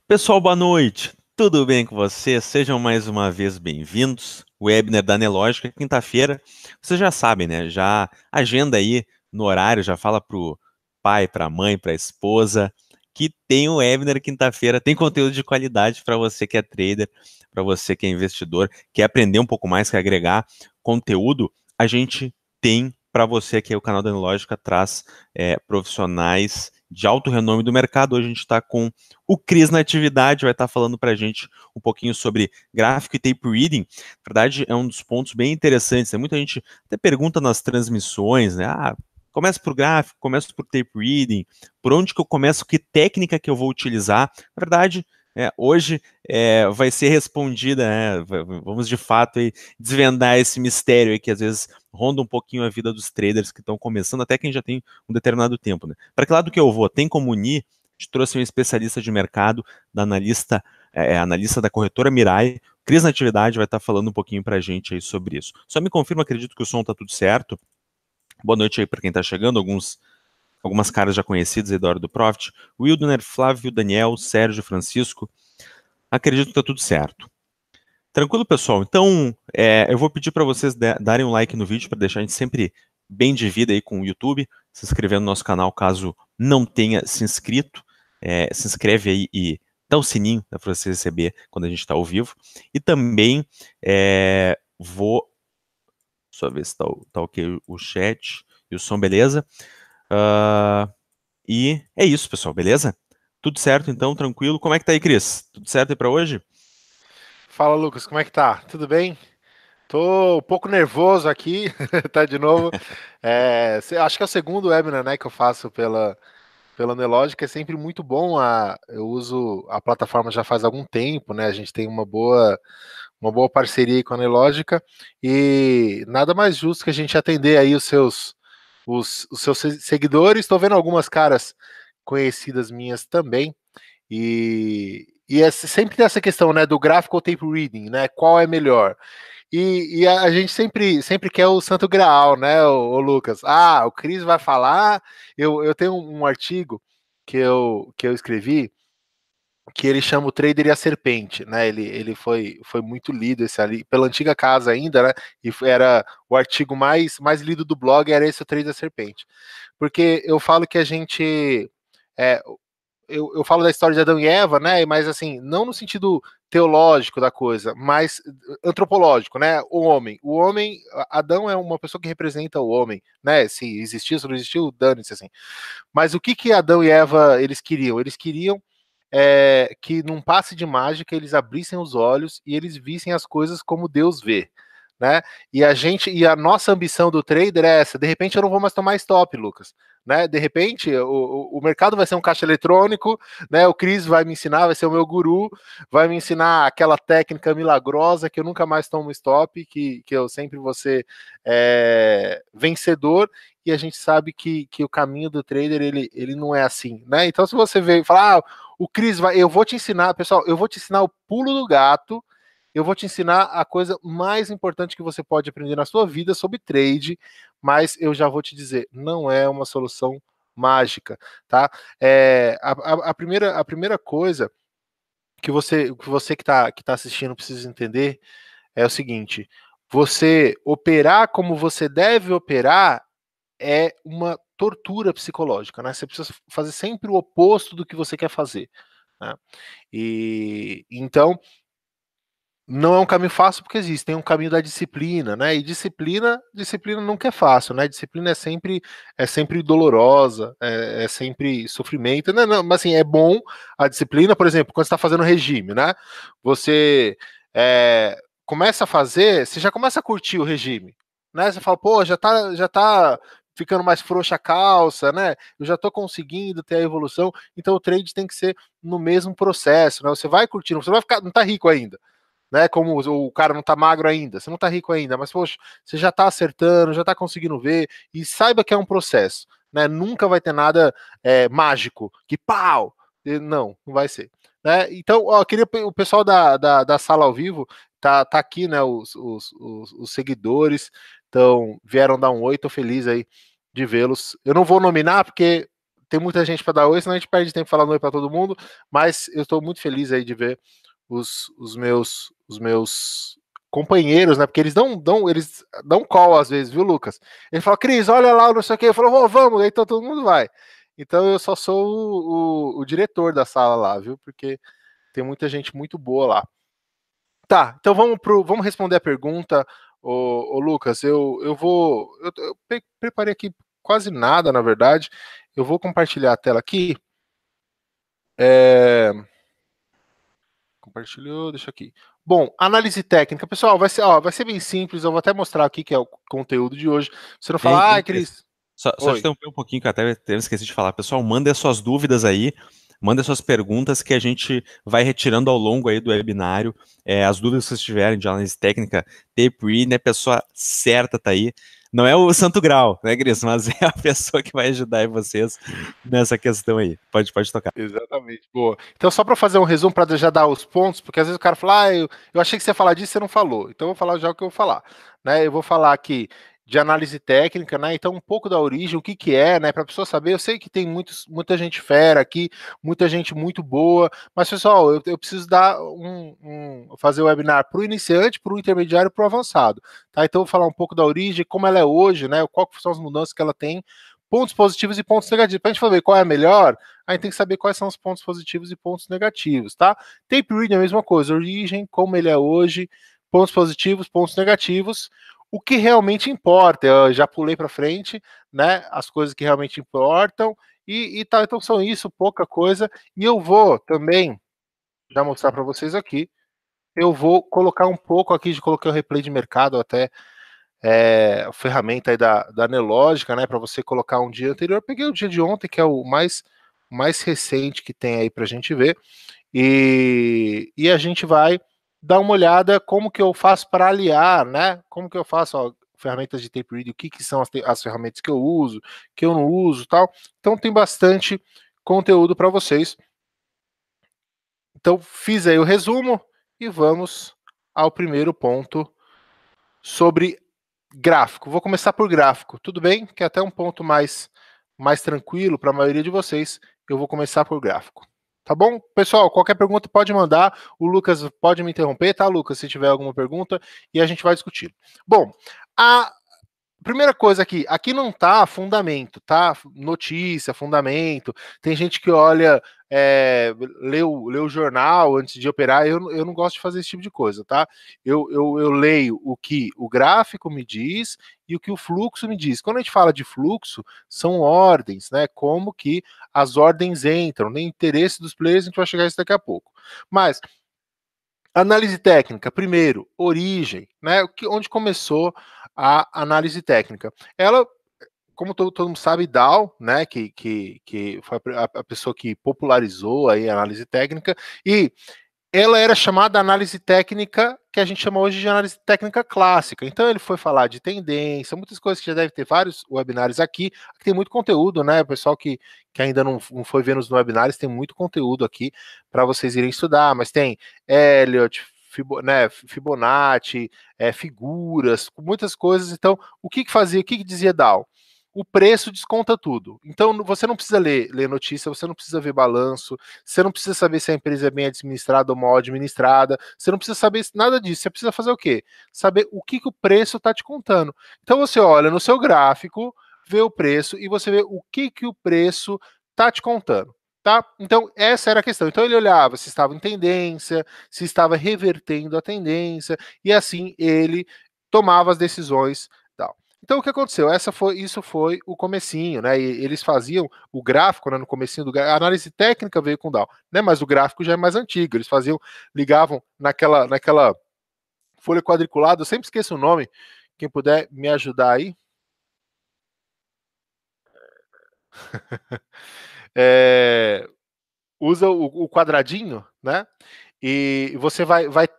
Pessoal, boa noite. Tudo bem com vocês? Sejam mais uma vez bem-vindos. Webinar da Nelogica, quinta-feira. Vocês já sabem, né? Já agenda aí no horário, já fala pro pai, pra mãe, pra esposa, que tem o webinar quinta-feira, tem conteúdo de qualidade para você que é trader, para você que é investidor, quer aprender um pouco mais, quer agregar conteúdo, a gente tem para você aqui o canal da Nelogica traz profissionais de alto renome do mercado. Hoje a gente está com o Cris na atividade, vai estar falando para a gente um pouquinho sobre gráfico e tape reading. Na verdade, é um dos pontos bem interessantes, né? Muita gente até pergunta nas transmissões, né? Começo por gráfico, começo por tape reading, por onde que eu começo, que técnica que eu vou utilizar. Na verdade, hoje vai ser respondida, né? Vamos de fato aí, desvendar esse mistério aí que às vezes ronda um pouquinho a vida dos traders que estão começando, até quem já tem um determinado tempo, né? Para que lado que eu vou? Tem como unir? A gente trouxe um especialista de mercado, da analista da corretora Mirai. Cris Natividade vai estar falando um pouquinho para a gente aí sobre isso. Só me confirma, acredito que o som está tudo certo. Boa noite aí para quem está chegando, algumas caras já conhecidas aí da hora do Profit. Wildner, Flávio, Daniel, Sérgio, Francisco. Acredito que está tudo certo. Tranquilo, pessoal? Então, eu vou pedir para vocês darem um like no vídeo para deixar a gente sempre bem de vida aí com o YouTube, se inscrever no nosso canal caso não tenha se inscrito, se inscreve aí e dá o sininho para você receber quando a gente está ao vivo. E também vou só ver se tá ok o chat e o som, beleza? E é isso, pessoal, beleza? Tudo certo, então, tranquilo. Como é que tá aí, Cris? Tudo certo aí para hoje? Fala, Lucas, como é que tá? Tudo bem? Tô um pouco nervoso aqui, tá de novo. Acho que é o segundo webinar, né, que eu faço pela Nelogica, é sempre muito bom. Eu uso a plataforma já faz algum tempo, né? A gente tem uma boa parceria aí com a Nelogica e nada mais justo que a gente atender aí os seus seguidores. Estou vendo algumas caras conhecidas minhas também. E sempre tem essa questão, né, do graphical tape reading, né? Qual é melhor? E a gente sempre quer o santo graal, né, o Lucas? O Cris vai falar. Eu tenho um artigo que eu escrevi que ele chama o Trader e a Serpente, né? Ele foi muito lido esse ali pela antiga casa ainda, né? Era o artigo mais lido do blog, era esse, o Trader e a Serpente. Porque eu falo que a gente. É, eu falo da história de Adão e Eva, né? Mas assim, não no sentido teológico da coisa, mas antropológico, né? O homem, Adão é uma pessoa que representa o homem, né? Se existiu, se não existiu, dane-se assim. Mas o que Adão e Eva eles queriam? Eles queriam que num passe de mágica eles abrissem os olhos e eles vissem as coisas como Deus vê. Né? E a nossa ambição do trader é essa. De repente eu não vou mais tomar stop, Lucas. Né? De repente o mercado vai ser um caixa eletrônico, né? O Cris vai me ensinar, vai ser o meu guru, vai me ensinar aquela técnica milagrosa que eu nunca mais tomo stop, que eu sempre vou ser vencedor. E a gente sabe que o caminho do trader ele não é assim, né? Então se você vê e falar, o Cris vai, eu vou te ensinar, pessoal, eu vou te ensinar o pulo do gato. Eu vou te ensinar a coisa mais importante que você pode aprender na sua vida sobre trade, mas eu já vou te dizer, não é uma solução mágica, tá? A primeira coisa que tá assistindo precisa entender é o seguinte: você operar como você deve operar é uma tortura psicológica, né? Você precisa fazer sempre o oposto do que você quer fazer, né? E então não é um caminho fácil porque existe, tem um caminho da disciplina, né? E disciplina nunca é fácil, né? Disciplina é sempre dolorosa, é sempre sofrimento, né? Não, mas assim, é bom a disciplina, por exemplo, quando você está fazendo regime, né? Você começa a fazer, você já começa a curtir o regime, né? Você fala, pô, já tá ficando mais frouxa a calça, né? Eu já tô conseguindo ter a evolução. Então o trade tem que ser no mesmo processo, né? Você vai curtindo, você vai ficar, não tá rico ainda, né? Como o cara não tá magro ainda, você não tá rico ainda, mas poxa, você já tá acertando, já tá conseguindo ver, e saiba que é um processo, né? Nunca vai ter nada mágico, que pau! Não vai ser. Né? Então, ó, eu queria o pessoal da sala ao vivo tá aqui, né? Os seguidores, então vieram dar um oi, tô feliz aí de vê-los. Eu não vou nominar porque tem muita gente para dar oi, senão a gente perde tempo falando oi para todo mundo, mas eu estou muito feliz aí de ver os meus companheiros, né? Porque eles dão call às vezes, viu, Lucas? Ele fala, Cris, olha lá, não sei o que. Eu falo, oh, vamos, aí então todo mundo vai. Então eu só sou o diretor da sala lá, viu? Porque tem muita gente muito boa lá. Tá, então vamos responder a pergunta, ô Lucas. Eu preparei aqui quase nada, na verdade. Eu vou compartilhar a tela aqui. Compartilhou, deixa aqui. Bom, análise técnica, pessoal, vai ser bem simples. Eu vou até mostrar aqui que é o conteúdo de hoje. Você não fala, ai, Cris. Só te interromper um pouquinho, que eu até esqueci de falar. Pessoal, mandem as suas dúvidas aí, mandem as suas perguntas que a gente vai retirando ao longo aí do webinário. As dúvidas que vocês tiverem de análise técnica, tape reading, a pessoa certa tá aí. Não é o Santo Grau, né, Cris? Mas é a pessoa que vai ajudar aí vocês nessa questão aí. Pode tocar. Exatamente, boa. Então, só para fazer um resumo, para já dar os pontos, porque às vezes o cara fala, eu achei que você ia falar disso e você não falou. Então, eu vou falar já o que eu vou falar. Né? Eu vou falar aqui de análise técnica, né? Então, um pouco da origem, o que, que é, né? Para a pessoa saber. Eu sei que tem muita gente fera aqui, muita gente muito boa, mas, pessoal, eu preciso dar fazer o webinar para o iniciante, para o intermediário e para o avançado. Tá? Então, eu vou falar um pouco da origem, como ela é hoje, né? Qual são as mudanças que ela tem, pontos positivos e pontos negativos. Para a gente saber qual é a melhor, a gente tem que saber quais são os pontos positivos e pontos negativos, tá? Tape reading é a mesma coisa, origem, como ele é hoje, pontos positivos, pontos negativos. O que realmente importa, eu já pulei para frente, né? As coisas que realmente importam e tal. Então são isso, pouca coisa. E eu vou também já mostrar para vocês aqui. Eu vou colocar um pouco aqui, de colocar o replay de mercado até a ferramenta aí da Nelogica, né? Para você colocar um dia anterior. Eu peguei o dia de ontem, que é o mais recente que tem aí para a gente ver. E a gente vai dar uma olhada como que eu faço para aliar, né? Como que eu faço, ó, ferramentas de tape reading, o que são as ferramentas que eu uso, que eu não uso, tal. Então tem bastante conteúdo para vocês. Então fiz aí o resumo e vamos ao primeiro ponto sobre gráfico. Vou começar por gráfico, tudo bem? Que é até um ponto mais tranquilo para a maioria de vocês. Eu vou começar por gráfico. Tá bom? Pessoal, qualquer pergunta pode mandar. O Lucas pode me interromper, tá, Lucas? Se tiver alguma pergunta, e a gente vai discutir. Bom, a primeira coisa aqui não tá fundamento, tá? Notícia, fundamento. Tem gente que olha, lê o jornal antes de operar. Eu não gosto de fazer esse tipo de coisa, tá? Eu leio o que o gráfico me diz e o que o fluxo me diz. Quando a gente fala de fluxo, são ordens, né? Como que as ordens entram, nem interesse dos players, a gente vai chegar a isso daqui a pouco. Mas análise técnica, primeiro, origem, né? Onde começou a análise técnica? Ela, como todo mundo sabe, Dow, né? Que foi a pessoa que popularizou aí a análise técnica, e ela era chamada análise técnica, que a gente chama hoje de análise técnica clássica. Então ele foi falar de tendência, muitas coisas que já deve ter vários webinários aqui, tem muito conteúdo, né? O pessoal que ainda não foi vendo os webinários, tem muito conteúdo aqui para vocês irem estudar, mas tem Elliott, Fibonacci, figuras, muitas coisas. Então, o que fazia, o que dizia Dow? O preço desconta tudo. Então, você não precisa ler notícia, você não precisa ver balanço, você não precisa saber se a empresa é bem administrada ou mal administrada, você não precisa saber nada disso. Você precisa fazer o quê? Saber o que o preço está te contando. Então, você olha no seu gráfico, vê o preço e você vê o que o preço está te contando. Tá? Então, essa era a questão. Então, ele olhava se estava em tendência, se estava revertendo a tendência, e assim ele tomava as decisões. Então o que aconteceu? Isso foi o comecinho, né? E eles faziam o gráfico, né, no comecinho a análise técnica veio com Dow, né? Mas o gráfico já é mais antigo. Eles ligavam naquela folha quadriculada. Eu sempre esqueço o nome. Quem puder me ajudar aí? Usa o quadradinho, né? E você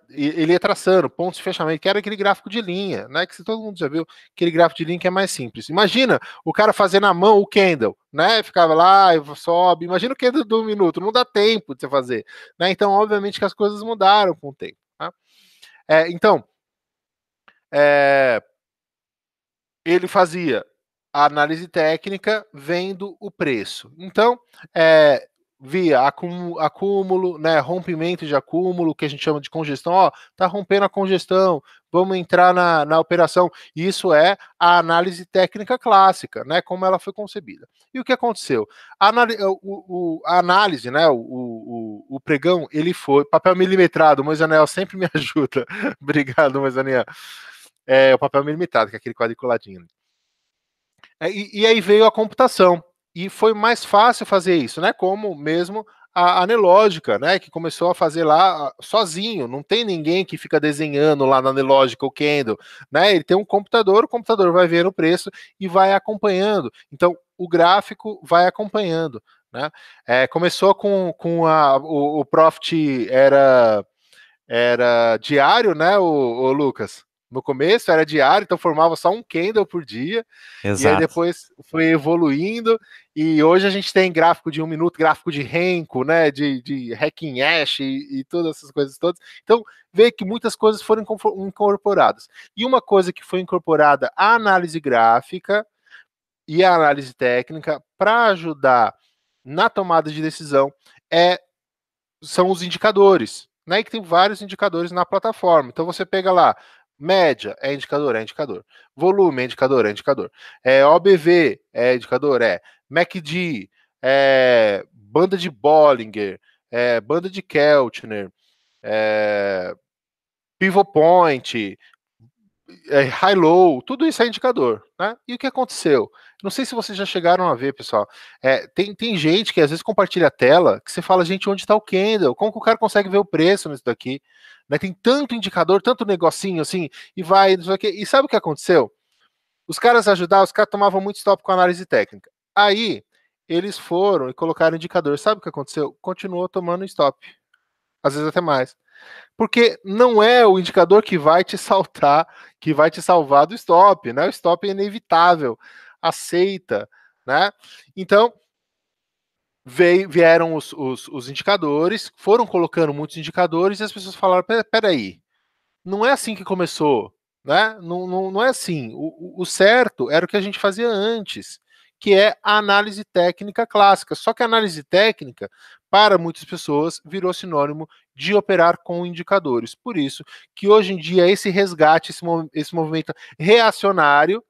ele ia traçando pontos de fechamento, que era aquele gráfico de linha, né? Que todo mundo já viu, aquele gráfico de linha que é mais simples. Imagina o cara fazendo na mão o candle, né? Ficava lá, sobe. Imagina o candle do minuto, não dá tempo de você fazer, né? Então, obviamente que as coisas mudaram com o tempo. Tá? Então, ele fazia a análise técnica vendo o preço. Então, via acúmulo, né, rompimento de acúmulo, que a gente chama de congestão, ó, tá rompendo a congestão, vamos entrar na operação. Isso é a análise técnica clássica, né, como ela foi concebida. E o que aconteceu? A análise, né, o pregão, ele foi papel milimetrado, o Moisanel sempre me ajuda. Obrigado, Moisanel. O papel milimetrado, que é aquele quadriculadinho. E aí veio a computação. E foi mais fácil fazer isso, né? Como mesmo a Anelógica, né? Que começou a fazer lá sozinho. Não tem ninguém que fica desenhando lá na Anelógica o candle, né? Ele tem um computador, o computador vai ver o preço e vai acompanhando. Então, o gráfico vai acompanhando, né? Começou com o profit era diário, né, o Lucas? No começo era diário, então formava só um candle por dia. E aí Exato. depois foi evoluindo, e hoje a gente tem gráfico de 1 minuto, gráfico de Renko, né, de Hacking Ash e todas essas coisas todas. Então, vê que muitas coisas foram incorporadas. E uma coisa que foi incorporada, a análise gráfica e a análise técnica, para ajudar na tomada de decisão, são os indicadores, né, que tem vários indicadores na plataforma. Então, você pega lá, média é indicador, volume é indicador, OBV é indicador, MACD, banda de Bollinger, banda de Keltner, pivot point, high-low, tudo isso é indicador, né? E o que aconteceu? Não sei se vocês já chegaram a ver, pessoal. Tem gente que às vezes compartilha a tela, que você fala, gente, onde está o candle? Como que o cara consegue ver o preço nisso daqui? Né? Tem tanto indicador, tanto negocinho assim, e vai, não sei o quê. E sabe o que aconteceu? Os caras ajudaram, os caras tomavam muito stop com análise técnica. Aí, eles foram e colocaram indicador. Sabe o que aconteceu? Continuou tomando stop. Às vezes até mais. Porque não é o indicador que vai te saltar, que vai te salvar do stop, né? O stop é inevitável, aceita, né? Então, vieram os indicadores, foram colocando muitos indicadores e as pessoas falaram, peraí, não é assim que começou, né? Não é assim. O certo era o que a gente fazia antes, que é a análise técnica clássica. Só que a análise técnica, para muitas pessoas, virou sinônimo de operar com indicadores. Por isso que hoje em dia esse resgate, esse movimento reacionário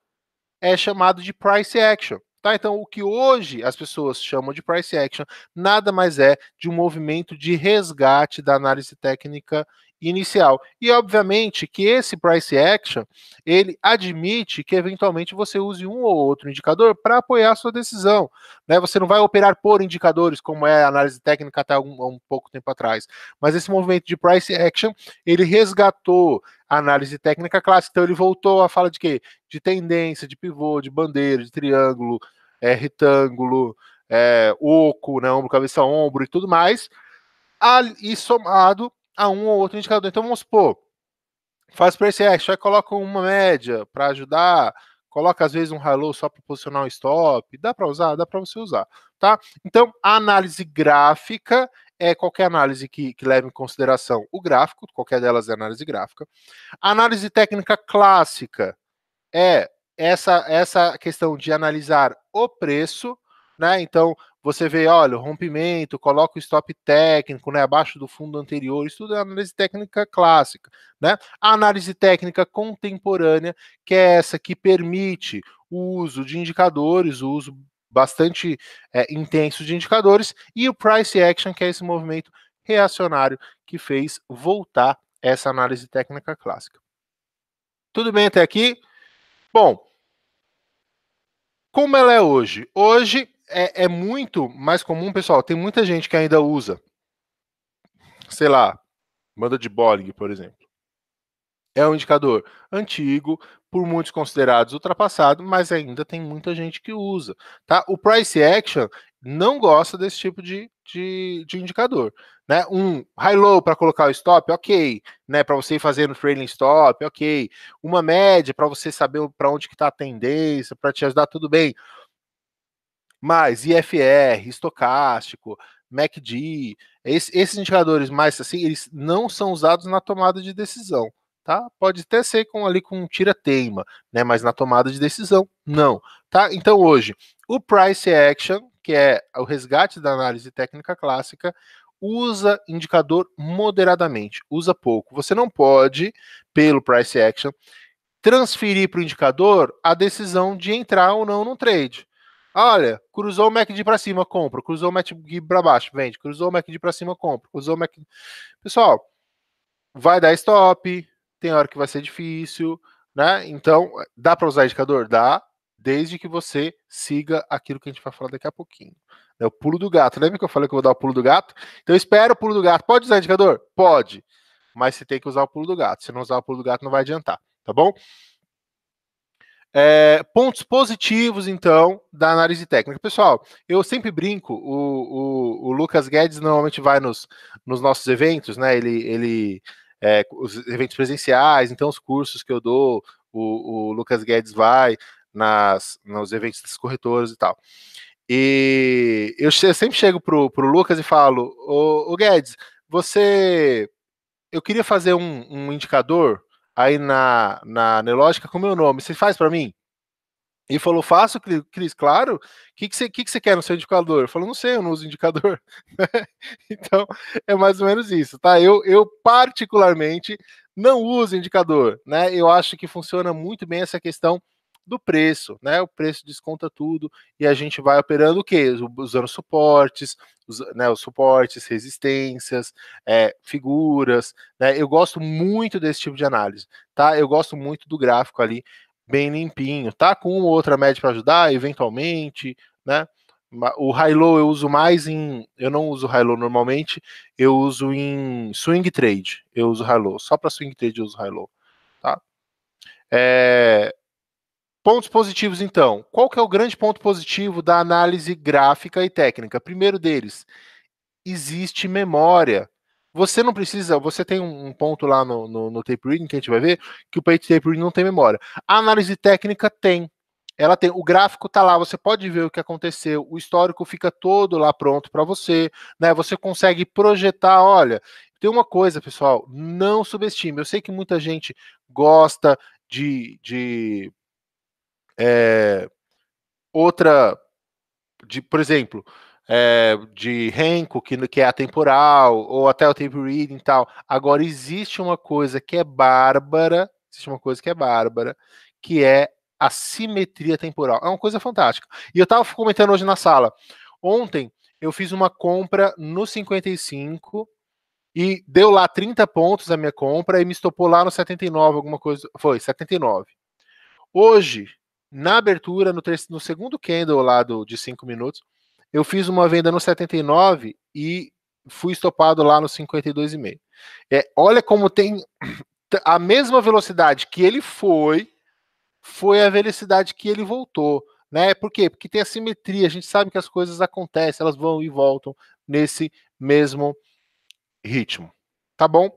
é chamado de price action. Tá? Então, o que hoje as pessoas chamam de price action nada mais é de um movimento de resgate da análise técnica inicial. E, obviamente, que esse price action, ele admite que, eventualmente, você use um ou outro indicador para apoiar a sua decisão. Né? Você não vai operar por indicadores, como é a análise técnica até um pouco tempo atrás. Mas esse movimento de price action, ele resgatou a análise técnica clássica. Então, ele voltou a falar de quê? De tendência, de pivô, de bandeira, de triângulo, retângulo, oco, né, ombro, cabeça, ombro e tudo mais, e somado a um ou outro indicador. Então, vamos supor, faz price action, aí coloca uma média para ajudar, coloca às vezes um high-low só para posicionar um stop, dá para usar? Dá para você usar, tá? Então, a análise gráfica é qualquer análise que leve em consideração o gráfico, qualquer delas é análise gráfica. A análise técnica clássica é essa questão de analisar o preço, né? Então, você vê, olha, o rompimento, coloca o stop técnico, né, abaixo do fundo anterior, isso tudo é análise técnica clássica, né? A análise técnica contemporânea, que é essa que permite o uso de indicadores, o uso bastante intenso de indicadores, e o price action, que é esse movimento reacionário que fez voltar essa análise técnica clássica. Tudo bem até aqui? Bom, como ela é hoje? Hoje é muito mais comum, pessoal, tem muita gente que ainda usa, sei lá, banda de Bollinger, por exemplo. É um indicador antigo, por muitos considerados ultrapassado, mas ainda tem muita gente que usa. Tá? O price action não gosta desse tipo de indicador. Né? Um high-low para colocar o stop, ok. Né? Para você ir fazendo trailing stop, ok. Uma média para você saber para onde que está a tendência, para te ajudar, tudo bem. Mas IFR, estocástico, MACD, esses indicadores mais assim, eles não são usados na tomada de decisão. tá? Pode até ser ali com um tira-teima, né? Mas na tomada de decisão, não, tá? Então hoje, o price action, que é o resgate da análise técnica clássica, usa indicador moderadamente, usa pouco. Você não pode, pelo price action, transferir para o indicador a decisão de entrar ou não no trade. Olha, cruzou o MACD para cima, compra. Cruzou o MACD para baixo, vende. Cruzou o MACD para cima, compra. Cruzou o MACD... Pessoal, vai dar stop, tem hora que vai ser difícil, né? Então, dá para usar indicador? Dá, desde que você siga aquilo que a gente vai falar daqui a pouquinho. É o pulo do gato. Lembra que eu falei que eu vou dar o pulo do gato? Então, espera o pulo do gato. Pode usar indicador? Pode. Mas você tem que usar o pulo do gato. Se não usar o pulo do gato, não vai adiantar, tá bom? Pontos positivos, então, da análise técnica. Pessoal, eu sempre brinco, o Lucas Guedes normalmente vai nos nossos eventos, né? Os eventos presenciais, então os cursos que eu dou, o Lucas Guedes vai nos eventos das corretoras e tal. E eu sempre chego pro Lucas e falo, ô Guedes, eu queria fazer um indicador aí na Nelogica com o meu nome, você faz para mim? E falou, faço, Cris, claro. O que você quer no seu indicador? Eu falei, não sei, eu não uso indicador. Então, é mais ou menos isso, tá? Eu particularmente não uso indicador, né? Eu acho que funciona muito bem essa questão do preço, né? O preço desconta tudo e a gente vai operando o quê? Usando suportes, os suportes, resistências, figuras, né? Eu gosto muito desse tipo de análise, tá? Eu gosto muito do gráfico ali bem limpinho, tá? Com uma ou outra média para ajudar, eventualmente, né? O high-low eu uso mais eu não uso high-low normalmente, eu uso em swing trade, eu uso high-low, só para swing trade eu uso high-low, tá? Pontos positivos, então. Qual que é o grande ponto positivo da análise gráfica e técnica? Primeiro deles, existe memória. Você não precisa, você tem um ponto lá no tape reading que a gente vai ver, que o tape reading não tem memória. A análise técnica tem. Ela tem, o gráfico tá lá, você pode ver o que aconteceu, o histórico fica todo lá pronto para você, né? Você consegue projetar, olha, tem uma coisa, pessoal, não subestime. Eu sei que muita gente gosta de outra, por exemplo, de Renko, que é atemporal, ou até o tape reading e tal. Agora, existe uma coisa que é bárbara, que é a simetria temporal. É uma coisa fantástica. E eu estava comentando hoje na sala. Ontem, eu fiz uma compra no 55 e deu lá 30 pontos a minha compra e me estopou lá no 79, alguma coisa. Foi, 79. Hoje, na abertura, no segundo candle lá de 5 minutos, eu fiz uma venda no 79 e fui estopado lá no 52,5. Olha como tem a mesma velocidade que ele foi a velocidade que ele voltou, né? Por quê? Porque tem a simetria, a gente sabe que as coisas acontecem, elas vão e voltam nesse mesmo ritmo. Tá bom?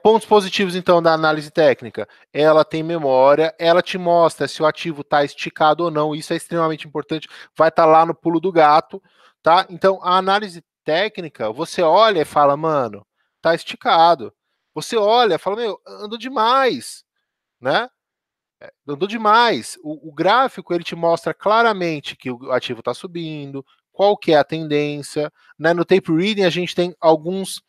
Pontos positivos, então, da análise técnica. Ela tem memória, ela te mostra se o ativo está esticado ou não, isso é extremamente importante, vai estar lá no pulo do gato, tá? Então, a análise técnica, você olha e fala, mano, tá esticado. Você olha e fala, meu, andou demais, né? Andou demais. O gráfico, ele te mostra claramente que o ativo está subindo, qual que é a tendência, né? No tape reading, a gente tem alguns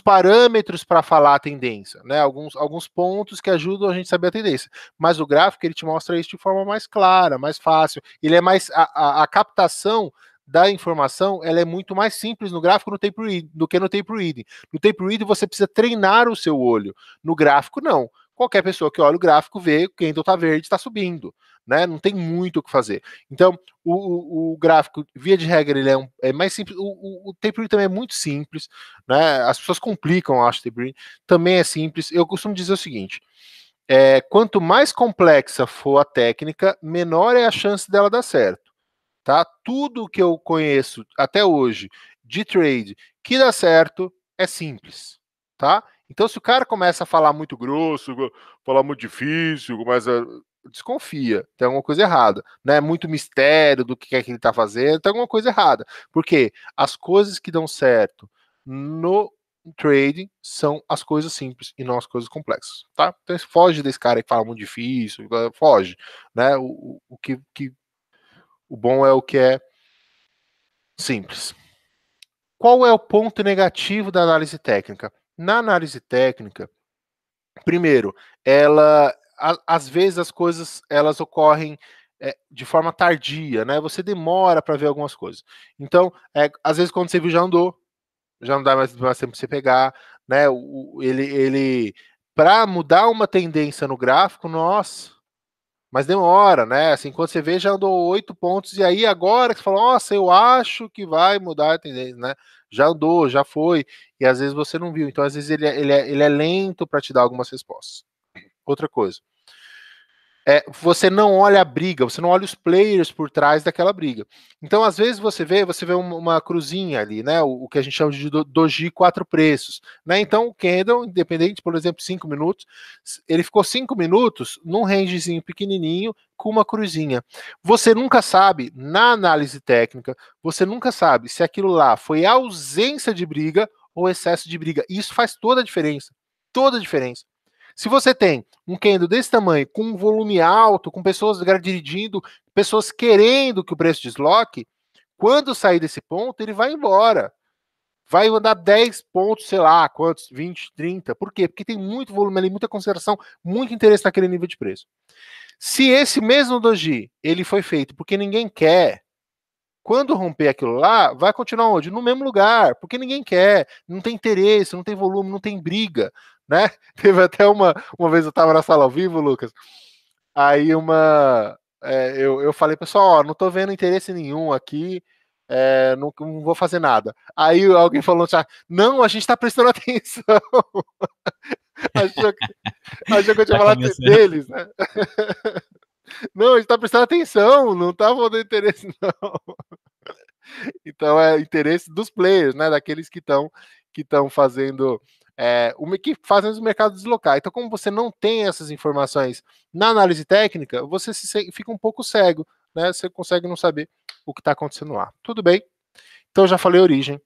parâmetros para falar a tendência, né? Alguns pontos que ajudam a gente a saber a tendência. Mas o gráfico ele te mostra isso de forma mais clara, mais fácil. Ele é mais a captação da informação, ela é muito mais simples no gráfico no tape reading, do que no tape reading. No tape reading você precisa treinar o seu olho. No gráfico não. Qualquer pessoa que olha o gráfico vê que o candle está verde, está subindo, né? Não tem muito o que fazer. Então, o gráfico, via de regra, ele é mais simples. O tape reading também é muito simples, né? As pessoas complicam, acho, o tape reading. Também é simples. Eu costumo dizer o seguinte: quanto mais complexa for a técnica, menor é a chance dela dar certo, tá? Tudo que eu conheço até hoje de trade que dá certo é simples, tá? Então, se o cara começa a falar muito grosso, falar muito difícil, começa desconfia, tem alguma coisa errada, né? Muito mistério do que é que ele tá fazendo, tem alguma coisa errada. Porque as coisas que dão certo trading são as coisas simples e não as coisas complexas, tá? Então foge desse cara que fala muito difícil, foge, né? O bom é o que é simples. Qual é o ponto negativo da análise técnica? Na análise técnica, primeiro, às vezes as coisas elas ocorrem de forma tardia, né? Você demora para ver algumas coisas. Então, às vezes quando você viu já andou, já não dá mais tempo para você pegar, né? Ele para mudar uma tendência no gráfico, nossa, mas demora, né? Assim, quando você vê, já andou 8 pontos, e aí agora que você fala, nossa, eu acho que vai mudar a tendência, né? Já andou, já foi, e às vezes você não viu. Então, às vezes, ele é lento para te dar algumas respostas. Outra coisa. Você não olha a briga, você não olha os players por trás daquela briga. Então, às vezes, você vê uma cruzinha ali, né? O que a gente chama de doji 4 preços. Né? Então, o candle, independente, por exemplo, 5 minutos, ele ficou 5 minutos num rangezinho pequenininho com uma cruzinha. Você nunca sabe, na análise técnica, você nunca sabe se aquilo lá foi ausência de briga ou excesso de briga. Isso faz toda a diferença. Toda a diferença. Se você tem um candle desse tamanho, com um volume alto, com pessoas dirigindo, pessoas querendo que o preço desloque, quando sair desse ponto, ele vai embora. Vai andar 10 pontos, sei lá, quantos? 20, 30. Por quê? Porque tem muito volume ali, muita consideração, muito interesse naquele nível de preço. Se esse mesmo doji, ele foi feito porque ninguém quer, quando romper aquilo lá, vai continuar onde? No mesmo lugar, porque ninguém quer, não tem interesse, não tem volume, não tem briga, né? Teve até uma vez eu estava na sala ao vivo, Lucas, aí eu falei, pessoal, ó, não tô vendo interesse nenhum aqui, não vou fazer nada. Aí alguém falou, não, a gente tá prestando atenção. achou que eu tinha Tá falado começando. deles, né? Não, a gente tá prestando atenção, não tá falando interesse, não. Então é interesse dos players, né? Daqueles que estão fazendo que fazem os mercados deslocar. Então, como você não tem essas informações na análise técnica, você fica um pouco cego, né? Você consegue não saber o que está acontecendo lá. Tudo bem? Então já falei a origem,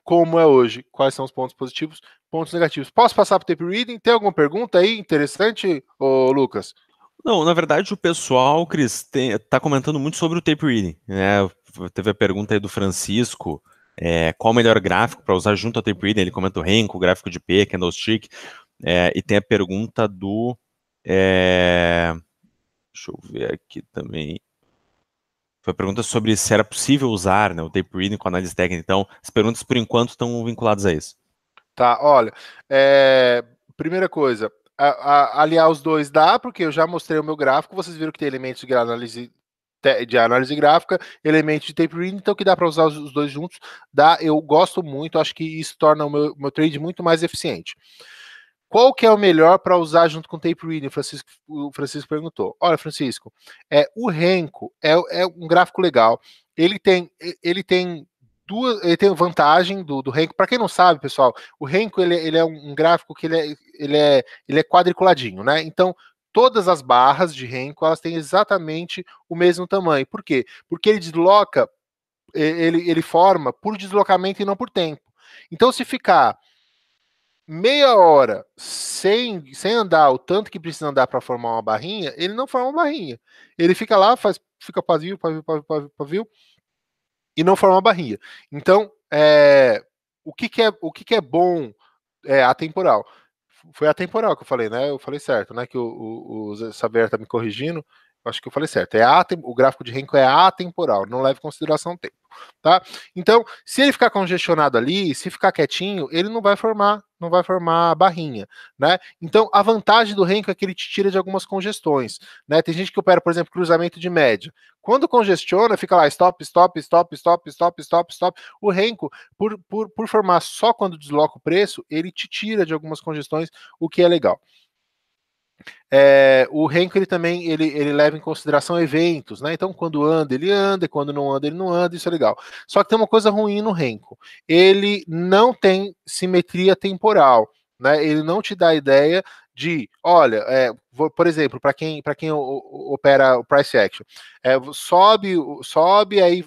como é hoje, quais são os pontos positivos, pontos negativos. Posso passar para o tape reading? Tem alguma pergunta aí interessante, ô Lucas? Não, na verdade o pessoal, Cris, tá comentando muito sobre o tape reading, né? Teve a pergunta aí do Francisco, qual o melhor gráfico para usar junto ao tape reading? Ele comenta o Renko, o gráfico de P, candlestick, e tem a pergunta do, deixa eu ver aqui também, foi a pergunta sobre se era possível usar, né, o tape reading com análise técnica. Então, as perguntas por enquanto estão vinculadas a isso. Tá, olha, primeira coisa, aliar os dois dá, porque eu já mostrei o meu gráfico, vocês viram que tem elementos de análise gráfica, elementos de tape reading, então que dá para usar os dois juntos, dá, eu gosto muito, acho que isso torna o meu trade muito mais eficiente. Qual que é o melhor para usar junto com o tape reading? O Francisco perguntou. Olha, Francisco, o Renko é um gráfico legal, ele tem vantagem do Renko. Para quem não sabe, pessoal, o Renko ele é um gráfico que ele é quadriculadinho, né? Então todas as barras de Renko elas têm exatamente o mesmo tamanho. Por quê? Porque ele desloca, ele forma por deslocamento e não por tempo. Então se ficar meia hora sem andar o tanto que precisa andar para formar uma barrinha, ele não forma uma barrinha. Ele fica lá, fica pavio, e não forma uma barrinha. Então, o que é bom atemporal? Foi atemporal que eu falei, né? Eu falei certo, né? Que o Xavier tá me corrigindo. Acho que eu falei certo. O gráfico de Renko é atemporal, não leva em consideração o tempo, tá? Então, se ele ficar congestionado ali, se ficar quietinho, ele não vai formar barrinha, né? Então, a vantagem do Renko é que ele te tira de algumas congestões, né? Tem gente que opera, por exemplo, cruzamento de média. Quando congestiona, fica lá stop, stop, stop, stop, stop, stop, stop. O Renko, por formar só quando desloca o preço, ele te tira de algumas congestões, o que é legal. O Renko ele também ele leva em consideração eventos, né? Então, quando anda, ele anda, e quando não anda, ele não anda, isso é legal. Só que tem uma coisa ruim no Renko: ele não tem simetria temporal, né? Ele não te dá a ideia de, olha, por exemplo, para quem opera o price action, sobe, aí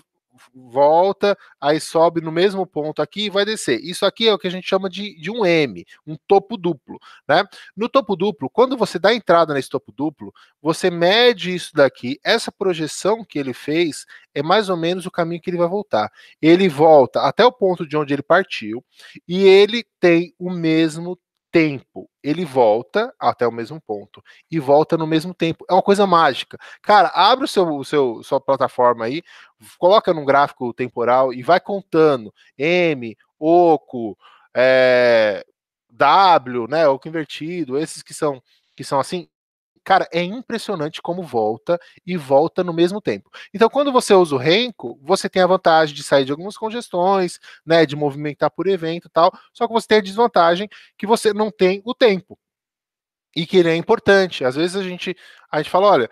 volta, aí sobe no mesmo ponto aqui e vai descer. Isso aqui é o que a gente chama de um M, um topo duplo, né? No topo duplo, quando você dá entrada nesse topo duplo, você mede isso daqui, essa projeção que ele fez é mais ou menos o caminho que ele vai voltar. Ele volta até o ponto de onde ele partiu e ele tem o mesmo tempo. Ele volta até o mesmo ponto e volta no mesmo tempo. É uma coisa mágica. Cara, abre sua plataforma aí, coloca num gráfico temporal e vai contando M, oco, W, né, oco invertido, esses que são assim. Cara, é impressionante como volta e volta no mesmo tempo. Então, quando você usa o Renko, você tem a vantagem de sair de algumas congestões, né, de movimentar por evento e tal, só que você tem a desvantagem que você não tem o tempo e que ele é importante. Às vezes a gente fala, olha,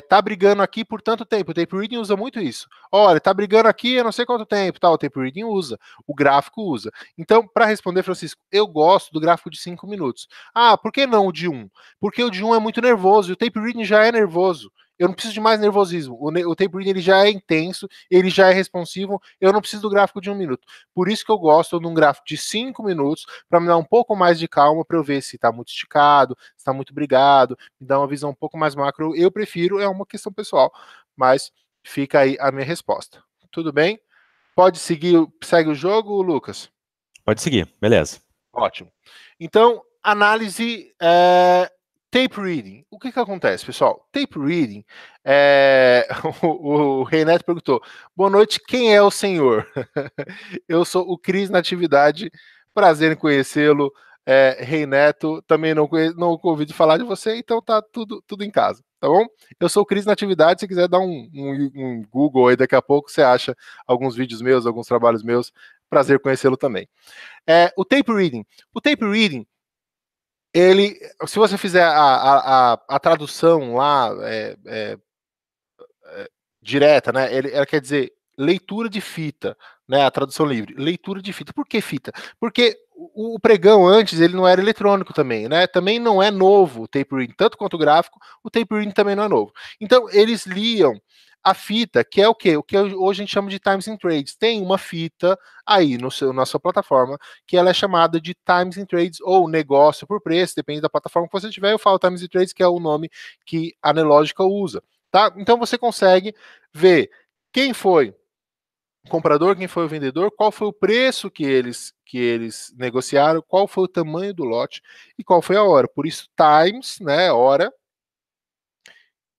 tá brigando aqui por tanto tempo. O tape reading usa muito isso. Olha, tá brigando aqui há não sei quanto tempo, tal. O tape reading usa, o gráfico usa. Então, para responder, Francisco, eu gosto do gráfico de 5 minutos. Ah, por que não o de 1? Porque o de 1 é muito nervoso e o tape reading já é nervoso. Eu não preciso de mais nervosismo. O tape reading ele já é intenso, ele já é responsivo. Eu não preciso do gráfico de 1 minuto. Por isso que eu gosto de um gráfico de 5 minutos para me dar um pouco mais de calma para eu ver se está muito esticado, se está muito brigado, me dá uma visão um pouco mais macro. Eu prefiro, é uma questão pessoal, mas fica aí a minha resposta. Tudo bem? Pode seguir, segue o jogo, Lucas? Pode seguir, beleza. Ótimo. Então, análise tape reading. O que acontece, pessoal? Tape reading, o Rei Neto perguntou, boa noite, quem é o senhor? Eu sou o Cris Natividade, prazer em conhecê-lo. Rei Neto, também não ouvi falar de você, então tá tudo em casa, tá bom? Eu sou o Cris Natividade, se quiser dar um Google aí daqui a pouco, você acha alguns vídeos meus, alguns trabalhos meus, prazer conhecê-lo também. O tape reading. O tape reading, ele, se você fizer a tradução lá direta, né? Ela quer dizer leitura de fita, né? A tradução livre, leitura de fita. Por que fita? Porque o pregão antes ele não era eletrônico também, né? Também não é novo o tape reading, tanto quanto o gráfico, o tape reading também não é novo. Então eles liam a fita, que é o quê? O que hoje a gente chama de Times and Trades. Tem uma fita aí na sua plataforma que ela é chamada de Times and Trades ou negócio por preço, depende da plataforma que você tiver. Eu falo Times and Trades, que é o nome que a Nelogica usa. Tá? Então você consegue ver quem foi o comprador, quem foi o vendedor, qual foi o preço que eles negociaram, qual foi o tamanho do lote e qual foi a hora. Por isso, times, né, hora,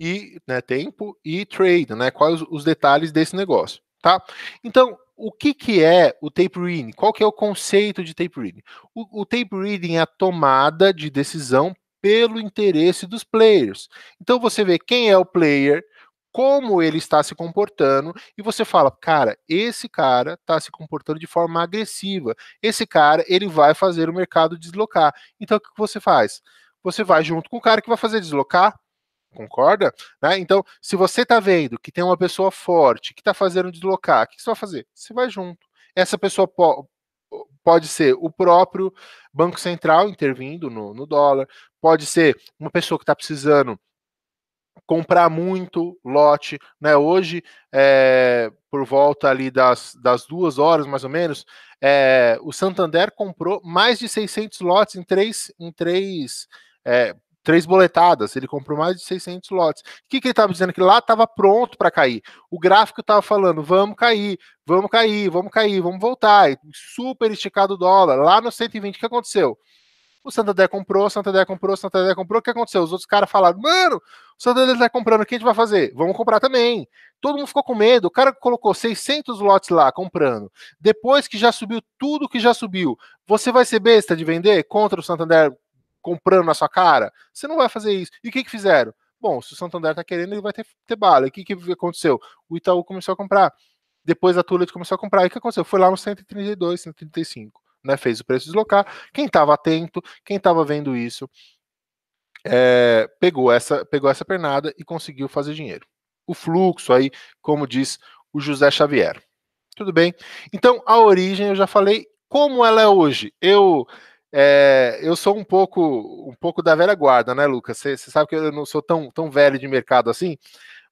e né, tempo e trade, né, quais os detalhes desse negócio, tá? Então, o que é o tape reading? Qual que é o conceito de tape reading? O tape reading é a tomada de decisão pelo interesse dos players. Então você vê quem é o player, como ele está se comportando, e você fala, cara, esse cara está se comportando de forma agressiva. Esse cara, ele vai fazer o mercado deslocar. Então o que você faz? Você vai junto com o cara que vai fazer deslocar. Concorda? Né? Então, se você está vendo que tem uma pessoa forte que está fazendo deslocar, o que você vai fazer? Você vai junto. Essa pessoa pode ser o próprio Banco Central intervindo no dólar, pode ser uma pessoa que está precisando comprar muito lote, né? Hoje, por volta ali das 2 horas, mais ou menos, o Santander comprou mais de 600 lotes em três boletadas. Ele comprou mais de 600 lotes. O que ele estava dizendo? Que lá estava pronto para cair. O gráfico estava falando, vamos cair, vamos cair, vamos cair, vamos voltar. Super esticado o dólar. Lá no 120, o que aconteceu? O Santander comprou, Santander comprou, Santander comprou. O que aconteceu? Os outros caras falaram, mano, o Santander tá comprando, o que a gente vai fazer? Vamos comprar também. Todo mundo ficou com medo. O cara colocou 600 lotes lá comprando. Depois que já subiu tudo que já subiu, você vai ser besta de vender contra o Santander comprando na sua cara? Você não vai fazer isso. E o que fizeram? Bom, se o Santander tá querendo, ele vai ter bala. E o que aconteceu? O Itaú começou a comprar. Depois a Tullet começou a comprar. E o que aconteceu? Foi lá no 132, 135. Né, fez o preço deslocar. Quem estava atento, quem estava vendo isso, pegou essa pernada e conseguiu fazer dinheiro. O fluxo aí, como diz o José Xavier. Tudo bem? Então, a origem eu já falei. Como ela é hoje? Eu sou um pouco da velha guarda, né, Lucas? Você sabe que eu não sou tão velho de mercado assim,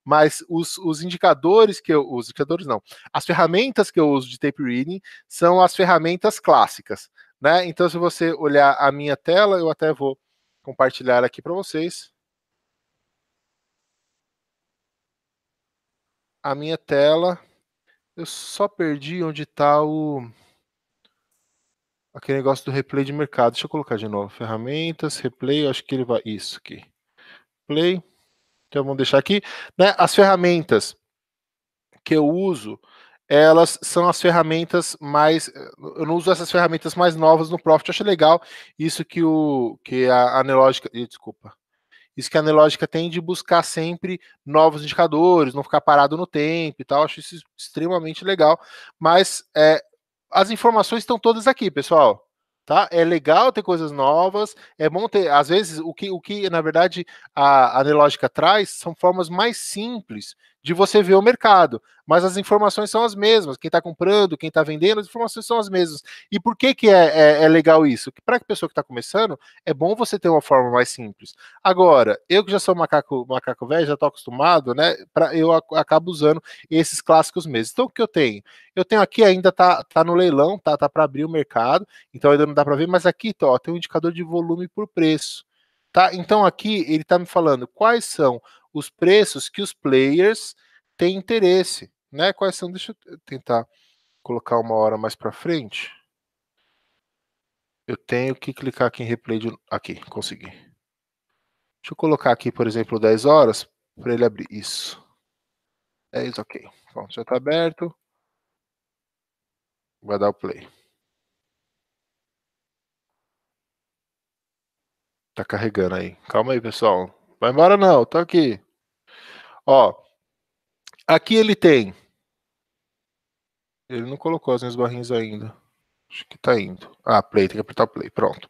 mas os indicadores os indicadores não, as ferramentas que eu uso de tape reading são as ferramentas clássicas, né? Então, se você olhar a minha tela, eu até vou compartilhar aqui para vocês. A minha tela, eu só perdi onde está aquele negócio do replay de mercado. Deixa eu colocar de novo. Ferramentas, replay, eu acho que ele vai. Isso aqui. Play. Então vamos deixar aqui. Né? As ferramentas que eu uso, elas são as ferramentas mais. Eu não uso essas ferramentas mais novas no Profit. Eu acho legal isso que a Anelógica. Desculpa. Isso que a Anelógica tem de buscar sempre novos indicadores, não ficar parado no tempo e tal. Eu acho isso extremamente legal. Mas as informações estão todas aqui, pessoal. Tá? É legal ter coisas novas, é bom ter, às vezes, o que na verdade, a Anelógica traz são formas mais simples de você ver o mercado, mas as informações são as mesmas. Quem está comprando, quem está vendendo, as informações são as mesmas. E por que é legal isso? Para a pessoa que está começando, é bom você ter uma forma mais simples. Agora, eu que já sou macaco velho, já estou acostumado, né? Eu acabo usando esses clássicos mesmo. Então, o que eu tenho? Eu tenho aqui, ainda tá no leilão, tá para abrir o mercado, então ainda não dá para ver, mas aqui ó, tem um indicador de volume por preço. Tá? Então aqui ele está me falando quais são os preços que os players têm interesse. Né? Quais são? Deixa eu tentar colocar uma hora mais para frente. Eu tenho que clicar aqui em replay de... Aqui, consegui. Deixa eu colocar aqui, por exemplo, 10 horas para ele abrir. Isso. É isso, ok. Pronto, já está aberto. Vai dar o play. Tá carregando aí. Calma aí, pessoal. Vai embora não, tô aqui. Ó, aqui ele tem. Ele não colocou as minhas barrinhas ainda. Acho que tá indo. Ah, play, tem que apertar o play. Pronto.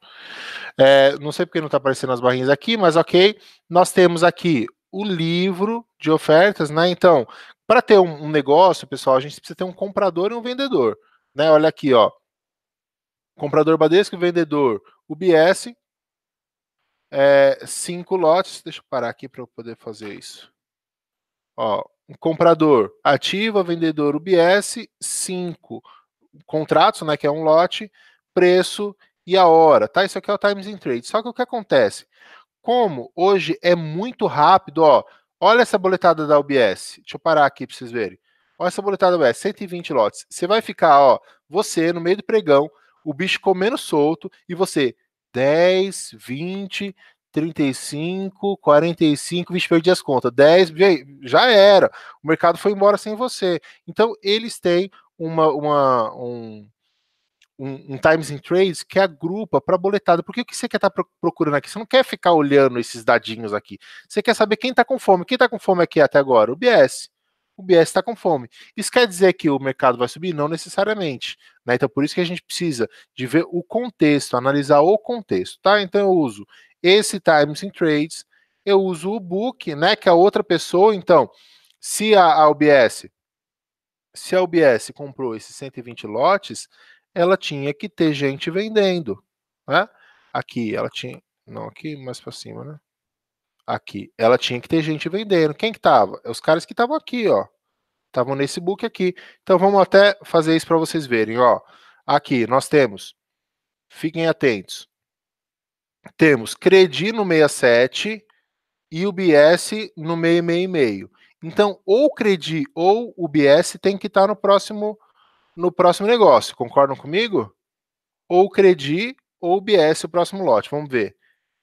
Não sei porque não tá aparecendo as barrinhas aqui, mas ok. Nós temos aqui o livro de ofertas, né? Então, para ter um negócio, pessoal, a gente precisa ter um comprador e um vendedor. Né? Olha aqui, ó. Comprador Bradesco, vendedor UBS. 5 lotes. Deixa eu parar aqui para eu poder fazer isso. Ó, comprador ativa, vendedor UBS, 5 contratos, né, que é um lote, preço e a hora, tá? Isso aqui é o Times in Trade. Só que o que acontece? Como hoje é muito rápido, ó, olha essa boletada da UBS. Deixa eu parar aqui para vocês verem. Olha essa boletada da UBS, 120 lotes. Você vai ficar, ó, você no meio do pregão, o bicho comendo solto e você 10, 20, 35, 45, vixe, perdi as contas. 10, já era. O mercado foi embora sem você. Então, eles têm um Times in Trades que agrupa para boletada. Porque o que você quer estar procurando aqui? Você não quer ficar olhando esses dadinhos aqui. Você quer saber quem está com fome. Quem está com fome aqui até agora? O BS. O BS está com fome. Isso quer dizer que o mercado vai subir? Não necessariamente. Né? Então, por isso que a gente precisa de ver o contexto, analisar o contexto. Tá? Então, eu uso esse Times in Trades, eu uso o book, né, que é outra pessoa. Então, se a UBS comprou esses 120 lotes, ela tinha que ter gente vendendo, né? Aqui, ela tinha... Não, aqui mais para cima, né? Aqui, ela tinha que ter gente vendendo. Quem que tava? Os caras que estavam aqui, ó. Estavam nesse book aqui. Então, vamos até fazer isso para vocês verem, ó. Aqui, nós temos... Fiquem atentos. Temos Credi no 67 e o BS no 666. Então, ou o Credi ou o BS tem que estar no próximo negócio. Concordam comigo? Ou o Credi ou o BS o próximo lote. Vamos ver o